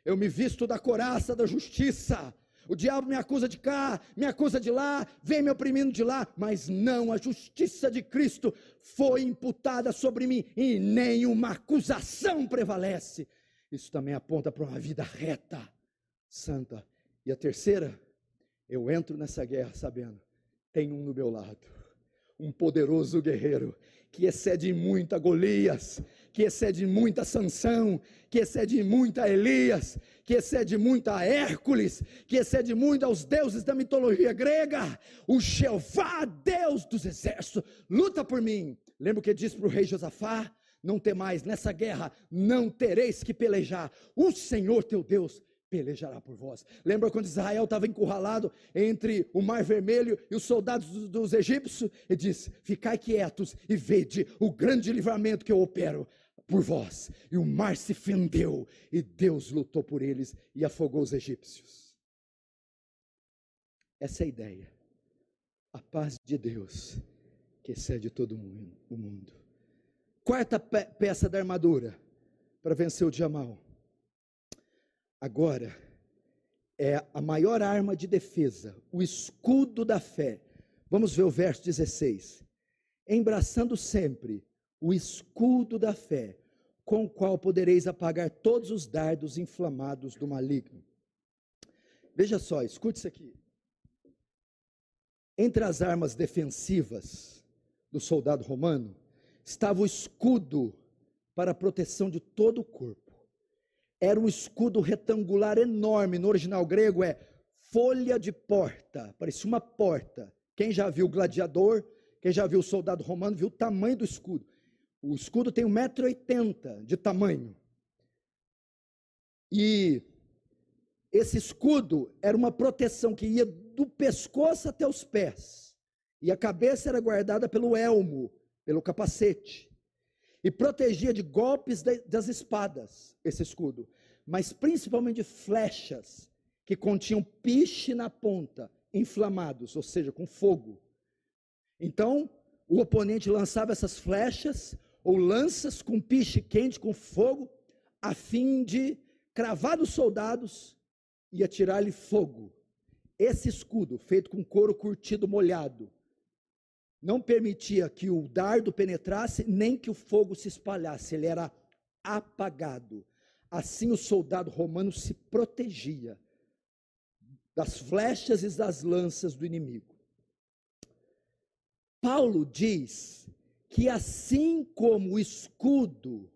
eu me visto da couraça da justiça. O diabo me acusa de cá, me acusa de lá, vem me oprimindo de lá, mas não, a justiça de Cristo foi imputada sobre mim e nenhuma acusação prevalece. Isso também aponta para uma vida reta, santa. E a terceira, eu entro nessa guerra sabendo, tem um do meu lado. um poderoso guerreiro, que excede muito a Golias, que excede muito a Sansão, que excede muito a Elias, que excede muito a Hércules, que excede muito aos deuses da mitologia grega. O Jeová, Deus dos exércitos, luta por mim. Lembra o que disse para o rei Josafá? Não temais, nessa guerra não tereis que pelejar, o Senhor teu Deus pelejará por vós. Lembra quando Israel estava encurralado entre o Mar Vermelho e os soldados dos egípcios? Ele disse: ficai quietos e vede o grande livramento que eu opero por vós. E o mar se fendeu, e Deus lutou por eles e afogou os egípcios. Essa é a ideia. A paz de Deus, que excede todo o mundo. Quarta peça da armadura, para vencer o dia mau. Agora, é a maior arma de defesa, o escudo da fé. Vamos ver o verso 16. Embraçando sempre o escudo da fé, com o qual podereis apagar todos os dardos inflamados do maligno. Veja só, escute isso aqui. Entre as armas defensivas do soldado romano, estava o escudo para a proteção de todo o corpo. Era um escudo retangular enorme, no original grego é folha de porta, parecia uma porta. Quem já viu o gladiador, quem já viu o soldado romano, viu o tamanho do escudo. O escudo tem 1,80 m de tamanho. E esse escudo era uma proteção que ia do pescoço até os pés. E a cabeça era guardada pelo elmo, pelo capacete. E protegia de golpes das espadas, esse escudo. Mas principalmente de flechas, que continham piche na ponta, inflamados, ou seja, com fogo. Então, o oponente lançava essas flechas, ou lanças com piche quente, com fogo, a fim de cravar nos soldados e atirar-lhe fogo. Esse escudo, feito com couro curtido molhado, não permitia que o dardo penetrasse, nem que o fogo se espalhasse, ele era apagado. Assim o soldado romano se protegia das flechas e das lanças do inimigo. Paulo diz que assim como o escudo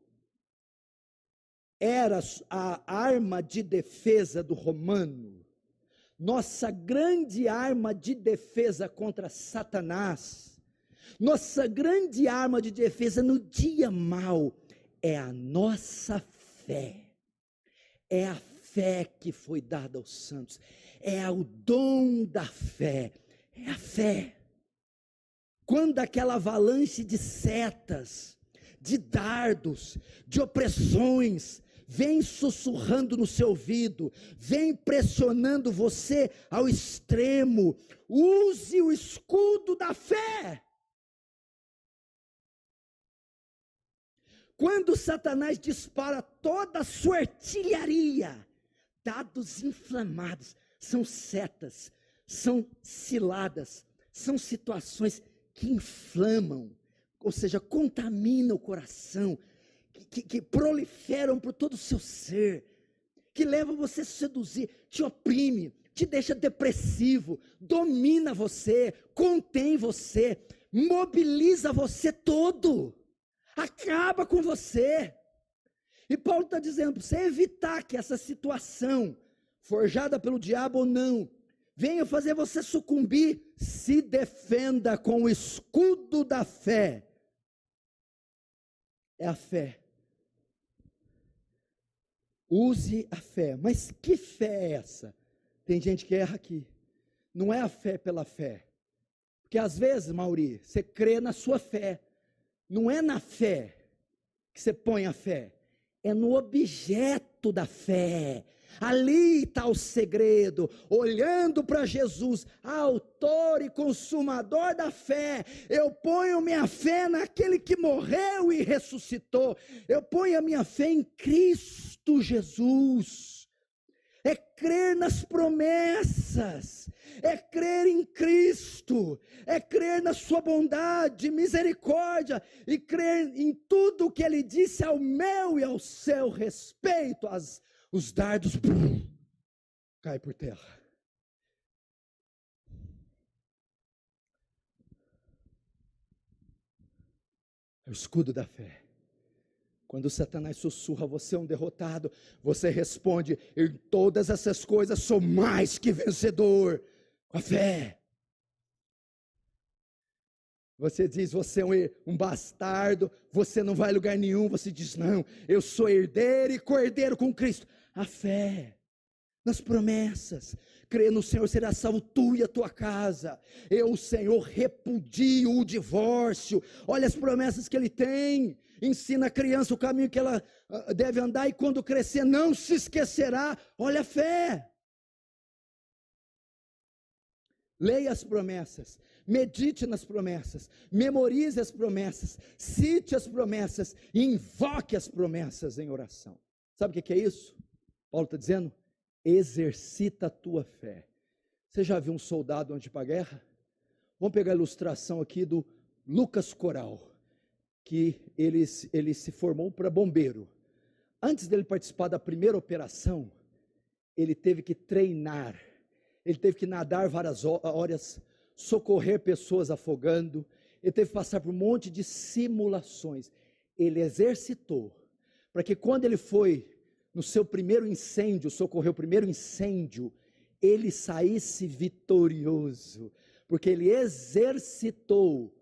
era a arma de defesa do romano, nossa grande arma de defesa contra Satanás, nossa grande arma de defesa no dia mau, é a nossa fé. É a fé que foi dada aos santos. É o dom da fé. É a fé. Quando aquela avalanche de setas, de dardos, de opressões, vem sussurrando no seu ouvido, vem pressionando você ao extremo, use o escudo da fé. Quando Satanás dispara toda a sua artilharia, dados inflamados, são setas, são ciladas, são situações que inflamam, ou seja, contaminam o coração, que proliferam por todo o seu ser, que levam você a se seduzir, te oprime, te deixa depressivo, domina você, contém você, mobiliza você todo, acaba com você. E Paulo está dizendo, para você evitar que essa situação, forjada pelo diabo ou não, venha fazer você sucumbir, se defenda com o escudo da fé. É a fé. Use a fé. Mas que fé é essa? Tem gente que erra aqui. Não é a fé pela fé. Porque às vezes, Mauri, você crê na sua fé. Não é na fé que você põe a fé. É no objeto da fé. Ali está o segredo, olhando para Jesus, autor e consumador da fé. Eu ponho minha fé naquele que morreu e ressuscitou. Eu ponho a minha fé em Cristo Jesus. É crer nas promessas, é crer em Cristo, é crer na sua bondade, misericórdia, e crer em tudo o que Ele disse ao meu e ao seu respeito. Os dardos caem por terra. o escudo da fé. Quando Satanás sussurra, você é um derrotado, você responde, em todas essas coisas sou mais que vencedor, com a fé. Você diz, você é um bastardo, você não vai a lugar nenhum, você diz, não, eu sou herdeiro e cordeiro com Cristo. A fé, nas promessas, crer no Senhor, será salvo tu e a tua casa. Eu, o Senhor, repudio o divórcio. Olha as promessas que Ele tem. Ensina a criança o caminho que ela deve andar, e quando crescer não se esquecerá. Olha a fé. Leia as promessas, medite nas promessas, memorize as promessas, cite as promessas e invoque as promessas em oração. Sabe o que é isso? Paulo está dizendo, exercita a tua fé. Você já viu um soldado antes de ir para a guerra? Vamos pegar a ilustração aqui do Lucas Coral, que ele se formou para bombeiro. Antes dele participar da primeira operação, ele teve que treinar, ele teve que nadar várias horas, socorrer pessoas afogando, ele teve que passar por um monte de simulações. Ele exercitou, para que quando ele foi no seu primeiro incêndio, socorreu o primeiro incêndio, ele saísse vitorioso, porque ele exercitou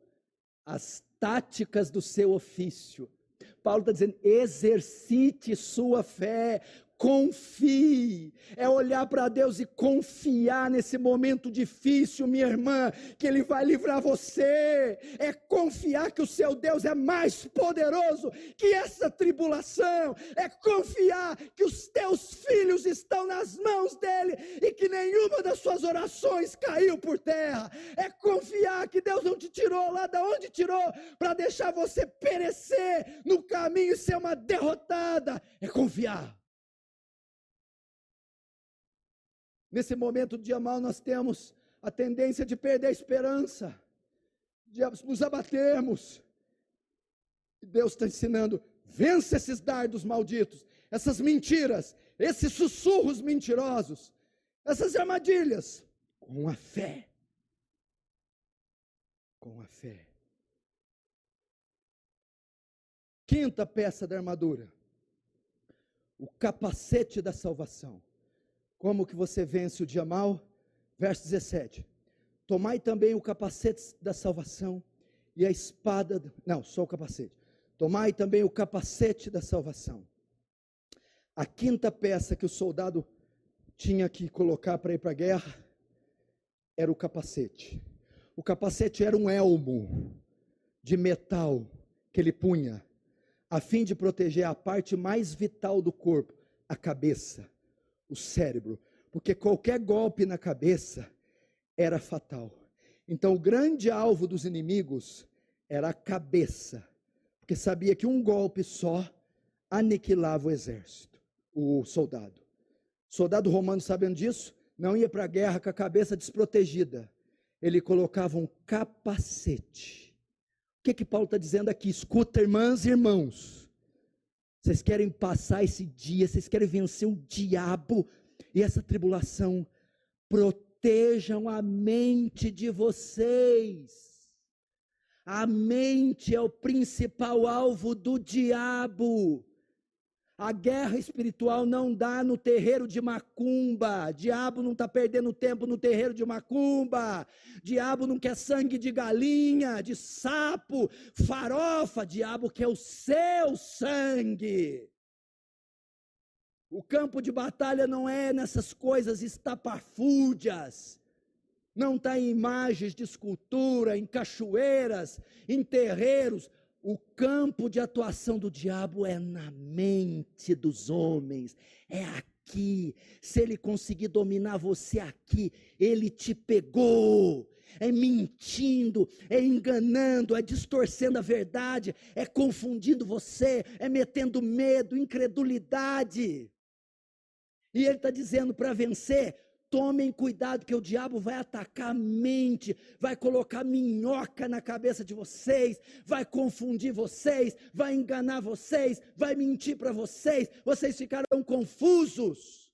as táticas do seu ofício. Paulo está dizendo, exercite sua fé, confie, é olhar para Deus e confiar nesse momento difícil, minha irmã, que Ele vai livrar você, é confiar que o seu Deus é mais poderoso que essa tribulação, é confiar que os teus filhos estão nas mãos dEle, e que nenhuma das suas orações caiu por terra, é confiar que Deus não te tirou lá da onde tirou, para deixar você perecer no caminho e ser uma derrotada, é confiar. Nesse momento do dia mal, nós temos a tendência de perder a esperança, de nos abatermos. E Deus está ensinando, vença esses dardos malditos, essas mentiras, esses sussurros mentirosos, essas armadilhas, com a fé. Com a fé. Quinta peça da armadura, o capacete da salvação. Como que você vence o dia mal? Verso 17, tomai também o capacete da salvação, e a espada, não, só o capacete, tomai também o capacete da salvação. A quinta peça que o soldado tinha que colocar para ir para a guerra, era o capacete. O capacete era um elmo de metal, que ele punha, a fim de proteger a parte mais vital do corpo, a cabeça, o cérebro, porque qualquer golpe na cabeça era fatal. Então o grande alvo dos inimigos era a cabeça, porque sabia que um golpe só aniquilava o exército, o soldado. O soldado romano, sabendo disso, não ia para a guerra com a cabeça desprotegida, ele colocava um capacete. O que Paulo está dizendo aqui? Escuta, irmãs e irmãos, vocês querem passar esse dia, vocês querem vencer o diabo e essa tribulação, protejam a mente de vocês. A mente é o principal alvo do diabo. A guerra espiritual não dá no terreiro de macumba. Diabo não está perdendo tempo no terreiro de macumba. Diabo não quer sangue de galinha, de sapo, farofa. Diabo quer o seu sangue. O campo de batalha não é nessas coisas estapafúrdias. Não está em imagens de escultura, em cachoeiras, em terreiros. O campo de atuação do diabo é na mente dos homens, é aqui. Se ele conseguir dominar você aqui, ele te pegou. É mentindo, é enganando, é distorcendo a verdade, é confundindo você, é metendo medo, incredulidade. E ele está dizendo para vencer, tomem cuidado que o diabo vai atacar a mente, vai colocar minhoca na cabeça de vocês, vai confundir vocês, vai enganar vocês, vai mentir para vocês, vocês ficarão confusos.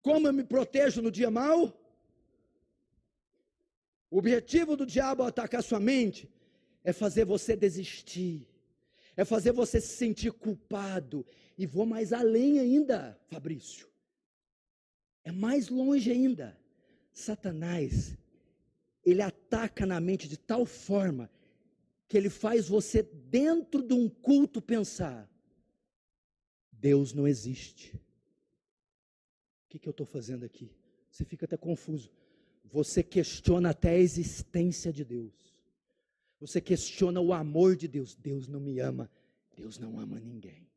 Como eu me protejo no dia mau? O objetivo do diabo ao atacar sua mente é fazer você desistir, é fazer você se sentir culpado. E vou mais além ainda, Fabrício, é mais longe ainda. Satanás, ele ataca na mente de tal forma que ele faz você, dentro de um culto, pensar: Deus não existe. O que eu estou fazendo aqui? Você fica até confuso. Você questiona até a existência de Deus. Você questiona o amor de Deus. Deus não me ama. Deus não ama ninguém.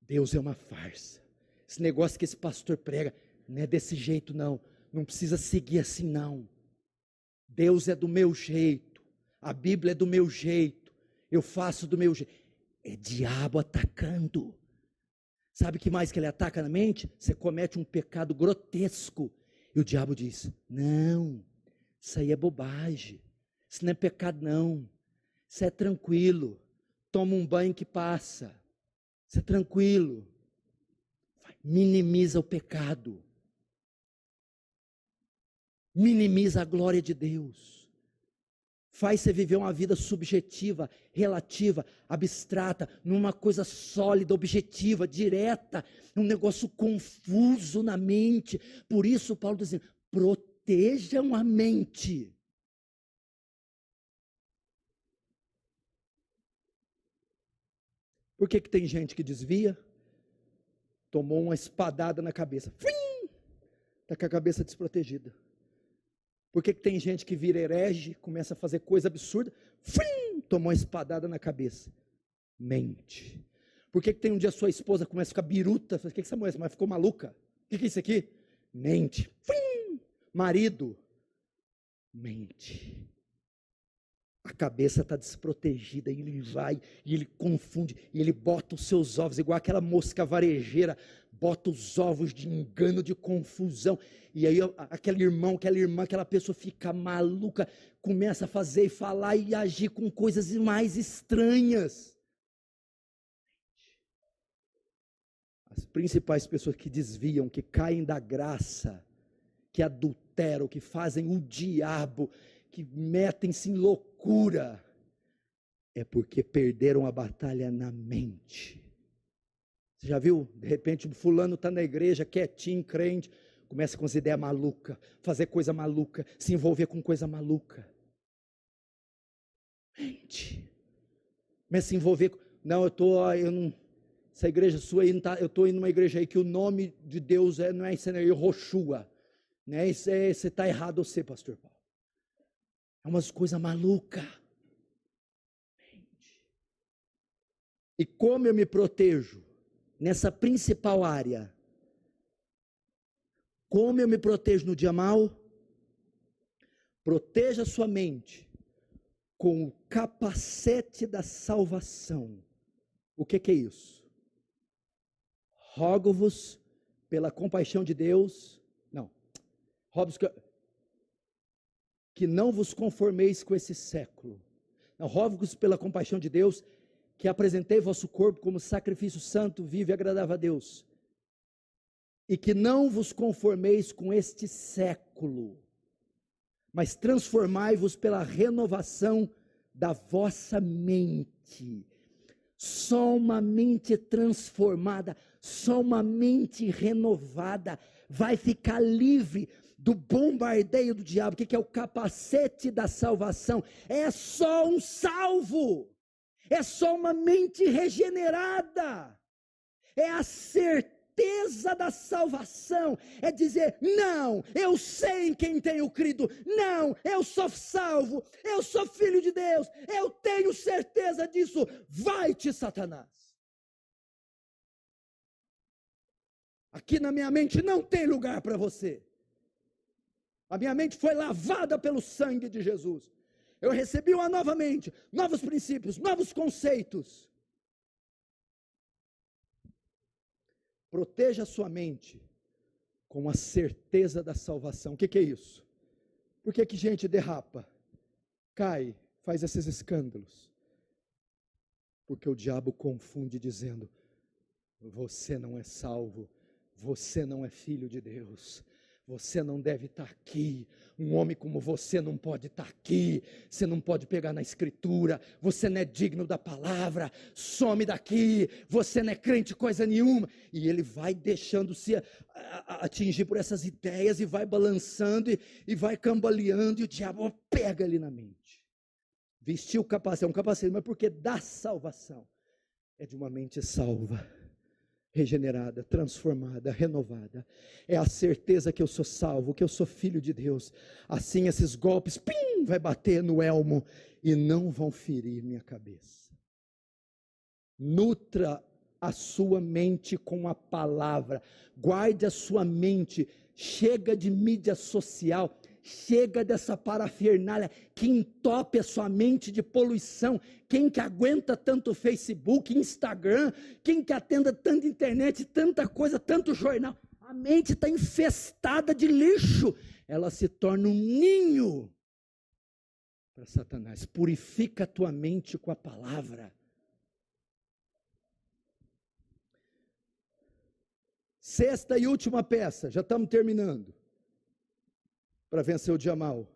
Deus é uma farsa. Esse negócio que esse pastor prega não é desse jeito não. Não precisa seguir assim não. Deus é do meu jeito. A Bíblia é do meu jeito. Eu faço do meu jeito. É diabo atacando. Sabe o que mais que ele ataca na mente? Você comete um pecado grotesco. E o diabo diz: não, isso aí é bobagem. Isso não é pecado não. Isso é tranquilo. Toma um banho que passa. Isso é tranquilo. Minimiza o pecado. Minimiza a glória de Deus. Faz você viver uma vida subjetiva, relativa, abstrata, numa coisa sólida, objetiva, direta, um negócio confuso na mente. Por isso Paulo diz assim: protejam a mente. Por que tem gente que desvia? Tomou uma espadada na cabeça. Está com a cabeça desprotegida. Por que tem gente que vira herege, começa a fazer coisa absurda? Tomou uma espadada na cabeça. Mente. Por que tem um dia sua esposa começa a ficar biruta? O que essa mulher ficou maluca? O que é isso aqui? Mente. Marido. Mente. A cabeça está desprotegida, e ele vai, e ele confunde, e ele bota os seus ovos, igual aquela mosca varejeira, bota os ovos de engano, de confusão, e aí aquele irmão, aquela irmã, aquela pessoa fica maluca, começa a fazer e falar e agir com coisas mais estranhas. As principais pessoas que desviam, que caem da graça, que adulteram, que fazem o diabo, que metem-se em loucura, é porque perderam a batalha na mente. Você já viu? De repente, fulano está na igreja, quietinho, crente, começa com as ideias malucas, fazer coisa maluca, se envolver com coisa maluca. Mente. Começa a se envolver, não, essa igreja sua aí, não tá, eu estou indo numa igreja aí que o nome de Deus não é isso, é Yehoshua, né? Você está errado, você, pastor Paulo. É umas coisas malucas. E como eu me protejo nessa principal área? Como eu me protejo no dia mau? Proteja sua mente com o capacete da salvação. O que é isso? Rogo-vos pela compaixão de Deus, rogo-vos que não vos conformeis com esse século. Não, rogo-vos pela compaixão de Deus, que apresentei vosso corpo como sacrifício santo, vivo e agradável a Deus. E que não vos conformeis com este século, mas transformai-vos pela renovação da vossa mente. Só uma mente transformada, só uma mente renovada vai ficar livre do bombardeio do diabo. O que é o capacete da salvação? É só um salvo, é só uma mente regenerada, é a certeza da salvação, é dizer: não, eu sei em quem tenho crido, não, eu sou salvo, eu sou filho de Deus, eu tenho certeza disso. Vai-te, Satanás. Aqui na minha mente não tem lugar para você. A minha mente foi lavada pelo sangue de Jesus. Eu recebi uma nova mente, novos princípios, novos conceitos. Proteja a sua mente com a certeza da salvação. O que é isso? Por que gente derrapa, cai, faz esses escândalos? Porque o diabo confunde dizendo: você não é salvo, você não é filho de Deus, você não deve estar aqui, um homem como você não pode estar aqui, você não pode pegar na escritura, você não é digno da palavra, some daqui, você não é crente coisa nenhuma, e ele vai deixando-se atingir por essas ideias, e vai balançando, e vai cambaleando, e o diabo pega ali na mente, vestiu o capacete, é um capacete, mas porque dá salvação, é de uma mente salva, regenerada, transformada, renovada, é a certeza que eu sou salvo, que eu sou filho de Deus. Assim esses golpes, pim, vai bater no elmo e não vão ferir minha cabeça. Nutra a sua mente com a palavra, guarde a sua mente, chega de mídia social, chega dessa parafernália que entope a sua mente de poluição. Quem que aguenta tanto Facebook, Instagram, quem que atenda tanta internet, tanta coisa, tanto jornal, a mente está infestada de lixo, ela se torna um ninho para Satanás. Purifica a tua mente com a palavra. Sexta e última peça, já estamos terminando, para vencer o dia mau.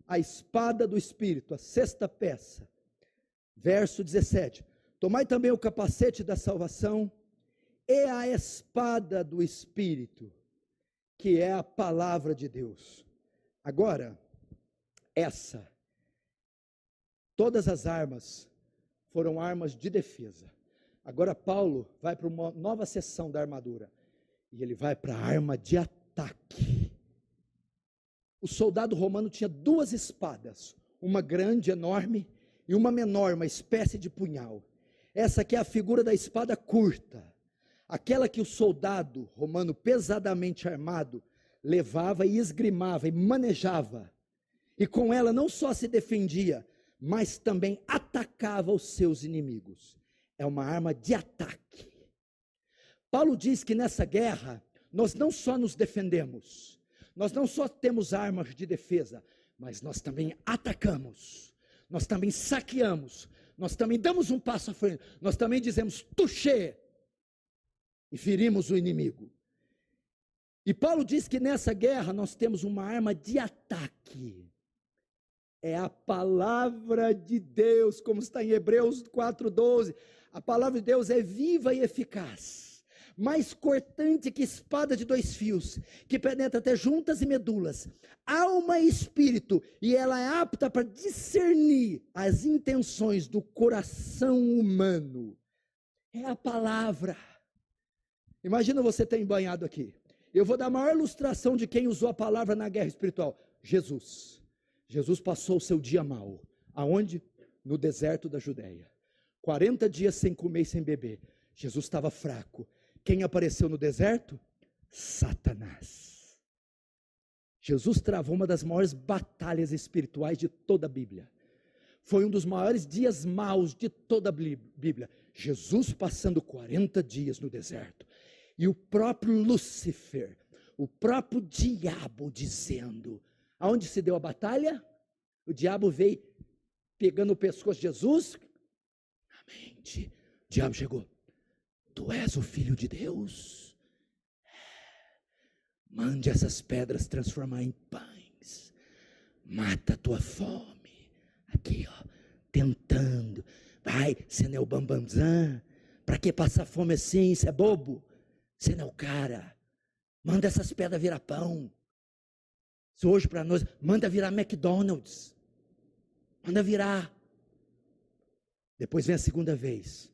A espada do Espírito, a sexta peça, verso 17. Tomai também o capacete da salvação e a espada do Espírito, que é a palavra de Deus. Agora, todas as armas foram armas de defesa. Agora Paulo vai para uma nova seção da armadura, e ele vai para a arma de ataque. O soldado romano tinha duas espadas, uma grande, enorme, e uma menor, uma espécie de punhal. Essa aqui é a figura da espada curta, aquela que o soldado romano pesadamente armado levava e esgrimava e manejava, e com ela não só se defendia, mas também atacava os seus inimigos. É uma arma de ataque. Paulo diz que nessa guerra, nós não só nos defendemos, nós não só temos armas de defesa, mas nós também atacamos, nós também saqueamos, nós também damos um passo à frente, nós também dizemos touché, e ferimos o inimigo. E Paulo diz que nessa guerra nós temos uma arma de ataque, é a palavra de Deus, como está em Hebreus 4:12, a palavra de Deus é viva e eficaz, mais cortante que espada de 2 fios, que penetra até juntas e medulas, alma e espírito, e ela é apta para discernir as intenções do coração humano. É a palavra. Imagina você ter embanhado aqui. Eu vou dar a maior ilustração de quem usou a palavra na guerra espiritual. Jesus. Jesus passou o seu dia mau. Aonde? No deserto da Judéia. 40 dias sem comer e sem beber. Jesus estava fraco. Quem apareceu no deserto? Satanás. Jesus travou uma das maiores batalhas espirituais de toda a Bíblia. Foi um dos maiores dias maus de toda a Bíblia. Jesus passando 40 dias no deserto. E o próprio Lúcifer, o próprio diabo dizendo, aonde se deu a batalha? O diabo veio pegando o pescoço de Jesus, na mente, o diabo chegou, tu és o Filho de Deus? Mande essas pedras transformar em pães, mata a tua fome, aqui ó, tentando, vai, você não é o bambamzão, para que passar fome assim, você é bobo, você não é o cara, manda essas pedras virar pão, se hoje para nós, manda virar McDonald's, manda virar, depois vem a segunda vez,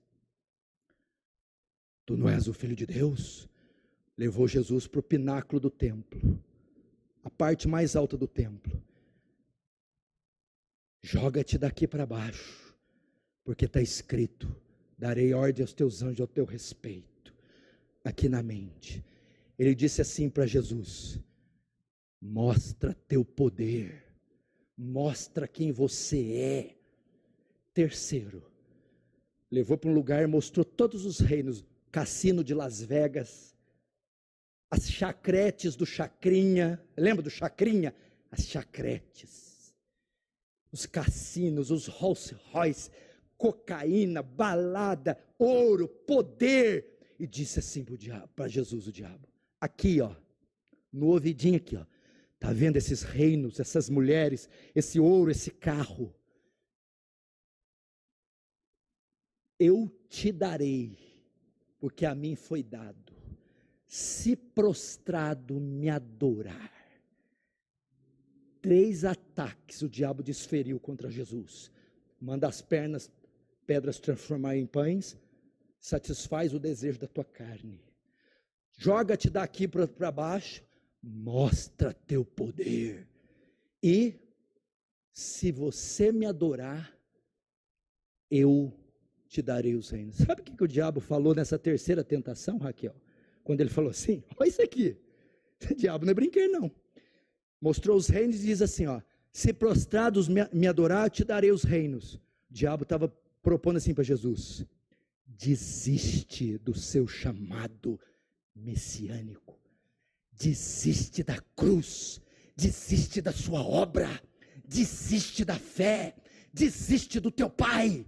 tu não és o Filho de Deus? Levou Jesus para o pináculo do templo, a parte mais alta do templo, joga-te daqui para baixo, porque está escrito, darei ordem aos teus anjos ao teu respeito, aqui na mente, ele disse assim para Jesus, mostra teu poder, mostra quem você é. Terceiro, levou para um lugar, mostrou todos os reinos, cassino de Las Vegas, as chacretes do Chacrinha, lembra do Chacrinha? As chacretes, os cassinos, os Rolls Royce, cocaína, balada, ouro, poder, e disse assim para Jesus, o diabo, aqui ó, no ouvidinho aqui, ó. Está vendo esses reinos, essas mulheres, esse ouro, esse carro? Eu te darei, porque a mim foi dado, se prostrado me adorar. 3 ataques o diabo desferiu contra Jesus. Manda as pedras transformar em pães, satisfaz o desejo da tua carne. Joga-te daqui para baixo, mostra teu poder. E se você me adorar, eu te darei os reinos. Sabe o que o diabo falou nessa terceira tentação, Raquel? Quando ele falou assim, olha isso aqui. Esse diabo não é brinquedo não. Mostrou os reinos e diz assim, ó, se prostrados me adorar, eu te darei os reinos. O diabo estava propondo assim para Jesus, desiste do seu chamado messiânico, desiste da cruz, desiste da sua obra, desiste da fé, desiste do teu pai.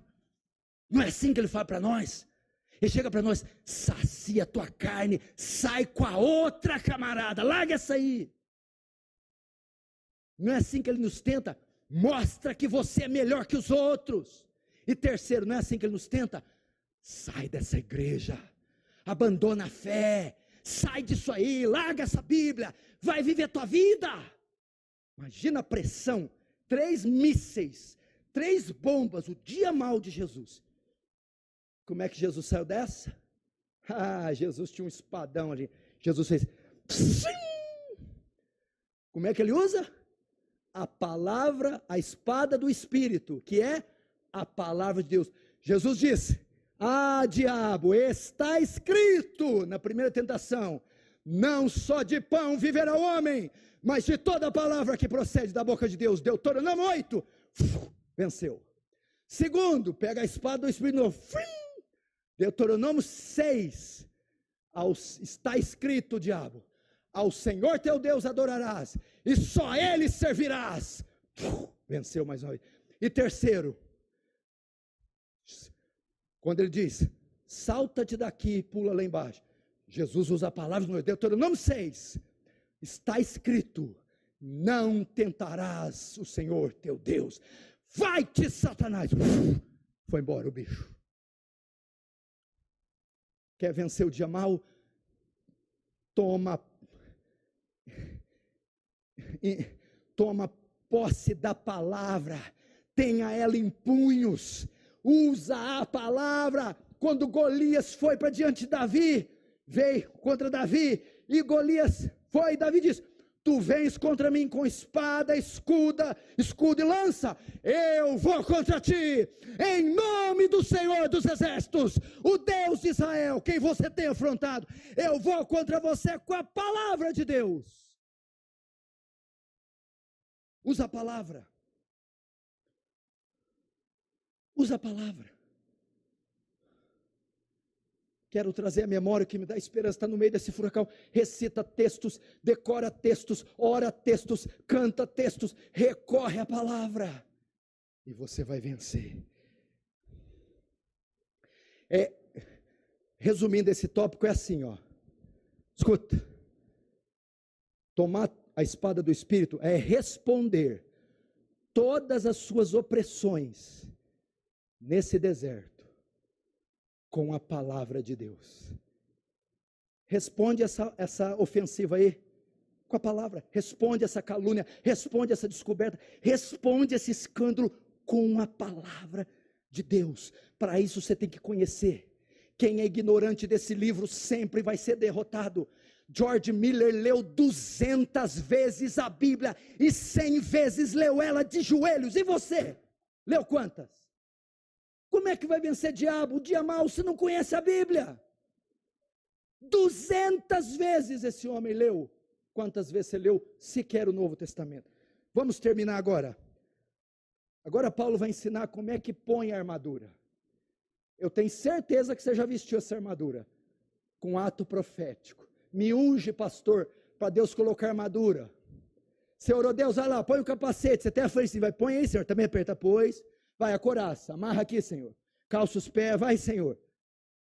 Não é assim que ele fala para nós? Ele chega para nós, sacia a tua carne, sai com a outra, camarada, larga essa aí. Não é assim que ele nos tenta? Mostra que você é melhor que os outros. E terceiro, não é assim que ele nos tenta? Sai dessa igreja, abandona a fé, sai disso aí, larga essa Bíblia, vai viver a tua vida. Imagina a pressão, 3 mísseis, 3 bombas, o dia mau de Jesus. Como é que Jesus saiu dessa? Jesus tinha um espadão ali, Jesus fez, como é que ele usa? A palavra, a espada do Espírito, que é a palavra de Deus. Jesus disse, diabo, está escrito, na primeira tentação, não só de pão viverá o homem, mas de toda a palavra que procede da boca de Deus. Deuteronômio 8, venceu. Segundo, pega a espada do Espírito novo, Deuteronômio 6, está escrito, diabo, ao Senhor teu Deus adorarás, e só a Ele servirás. Venceu mais uma vez. E terceiro, quando ele diz, salta-te daqui e pula lá embaixo. Jesus usa a palavra no Deuteronômio 6, está escrito, não tentarás o Senhor teu Deus. Vai-te, Satanás. Foi embora o bicho. Quer vencer o dia mau? Toma posse da palavra, tenha ela em punhos, usa a palavra. Quando Golias foi para diante de Davi, veio contra Davi, e Golias foi, e Davi disse, tu vens contra mim com espada, escudo e lança, eu vou contra ti, em nome do Senhor dos exércitos, o Deus de Israel, quem você tem afrontado, eu vou contra você com a palavra de Deus. Usa a palavra. Usa a palavra. Quero trazer a memória que me dá esperança, está no meio desse furacão. Recita textos, decora textos, ora textos, canta textos, recorre à palavra. E você vai vencer. Resumindo esse tópico, é assim, ó. Escuta. Tomar a espada do Espírito é responder todas as suas opressões nesse deserto com a palavra de Deus. Responde essa ofensiva aí com a palavra, responde essa calúnia, responde essa descoberta, responde esse escândalo com a palavra de Deus. Para isso você tem que conhecer. Quem é ignorante desse livro sempre vai ser derrotado. George Miller leu 200 vezes a Bíblia e 100 vezes leu ela de joelhos. E você? Leu quantas? Como é que vai vencer diabo, o dia mau, se não conhece a Bíblia? 200 vezes esse homem leu. Quantas vezes você leu sequer o Novo Testamento? Vamos terminar agora. Agora Paulo vai ensinar como é que põe a armadura. Eu tenho certeza que você já vestiu essa armadura com ato profético. Me unge, pastor, para Deus colocar armadura. Você orou, Deus, vai lá, põe o capacete. Você até falou assim, vai, põe aí, Senhor. Também aperta, pois. Vai, a couraça, amarra aqui, Senhor. Calça os pés, vai, Senhor.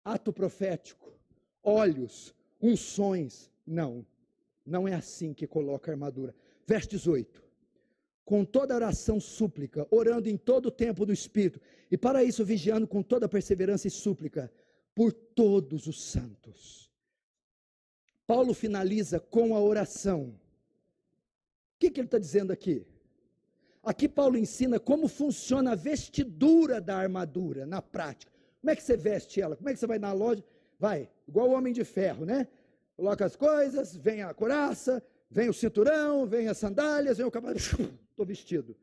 Ato profético. Olhos, unções, não. Não é assim que coloca a armadura. Verso 18. Com toda oração, súplica, orando em todo o tempo do Espírito, e para isso vigiando com toda perseverança e súplica, por todos os santos. Paulo finaliza com a oração. O que ele está dizendo aqui? Aqui Paulo ensina como funciona a vestidura da armadura na prática. Como é que você veste ela? Como é que você vai na loja? Vai, igual o homem de ferro, né? Coloca as coisas, vem a couraça, vem o cinturão, vem as sandálias, vem o cavalo, estou vestido.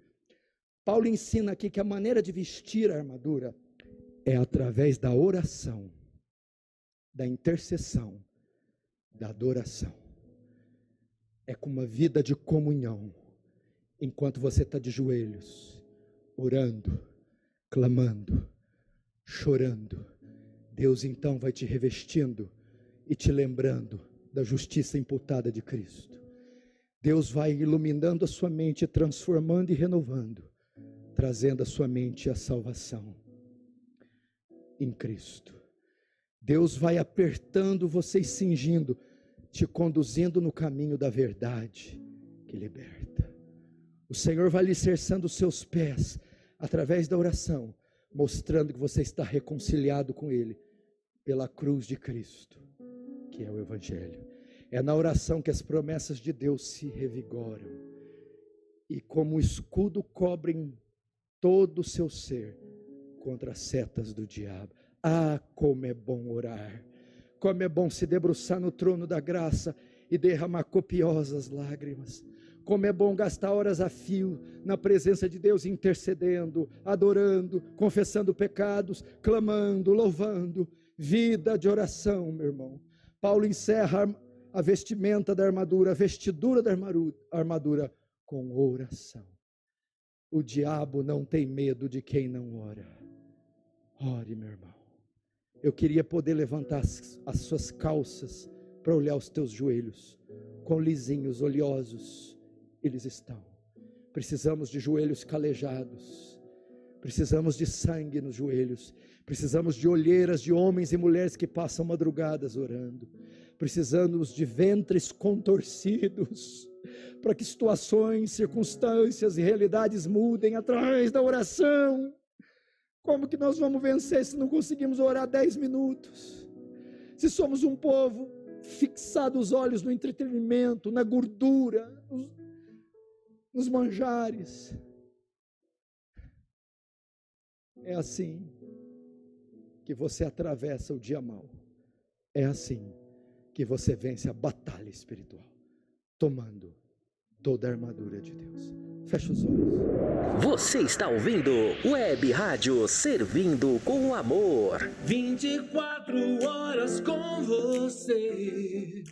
Paulo ensina aqui que a maneira de vestir a armadura é através da oração, da intercessão, da adoração. É com uma vida de comunhão, enquanto você está de joelhos, orando, clamando, chorando. Deus então vai te revestindo e te lembrando da justiça imputada de Cristo. Deus vai iluminando a sua mente, transformando e renovando, trazendo à sua mente a salvação em Cristo. Deus vai apertando você e cingindo, te conduzindo no caminho da verdade que liberta. O Senhor vai alicerçando os seus pés através da oração, mostrando que você está reconciliado com Ele pela cruz de Cristo, que é o Evangelho. É na oração que as promessas de Deus se revigoram e como um escudo cobrem todo o seu ser contra as setas do diabo. Ah, como é bom orar, como é bom se debruçar no trono da graça e derramar copiosas lágrimas. Como é bom gastar horas a fio na presença de Deus, intercedendo, adorando, confessando pecados, clamando, louvando. Vida de oração, meu irmão. Paulo encerra a vestimenta da armadura, a vestidura da armadura com oração. O diabo não tem medo de quem não ora. Ore, meu irmão. Eu queria poder levantar as suas calças para olhar os teus joelhos, com lisinhos, oleosos, eles estão. Precisamos de joelhos calejados, precisamos de sangue nos joelhos, precisamos de olheiras de homens e mulheres que passam madrugadas orando, precisamos de ventres contorcidos, para que situações, circunstâncias e realidades mudem através da oração. Como que nós vamos vencer se não conseguimos orar 10 minutos? Se somos um povo fixado os olhos no entretenimento, na gordura, nos manjares. É assim que você atravessa o dia mau. É assim que você vence a batalha espiritual, tomando toda a armadura de Deus. Fecha os olhos. Você está ouvindo Web Rádio Servindo com Amor. 24 horas com você.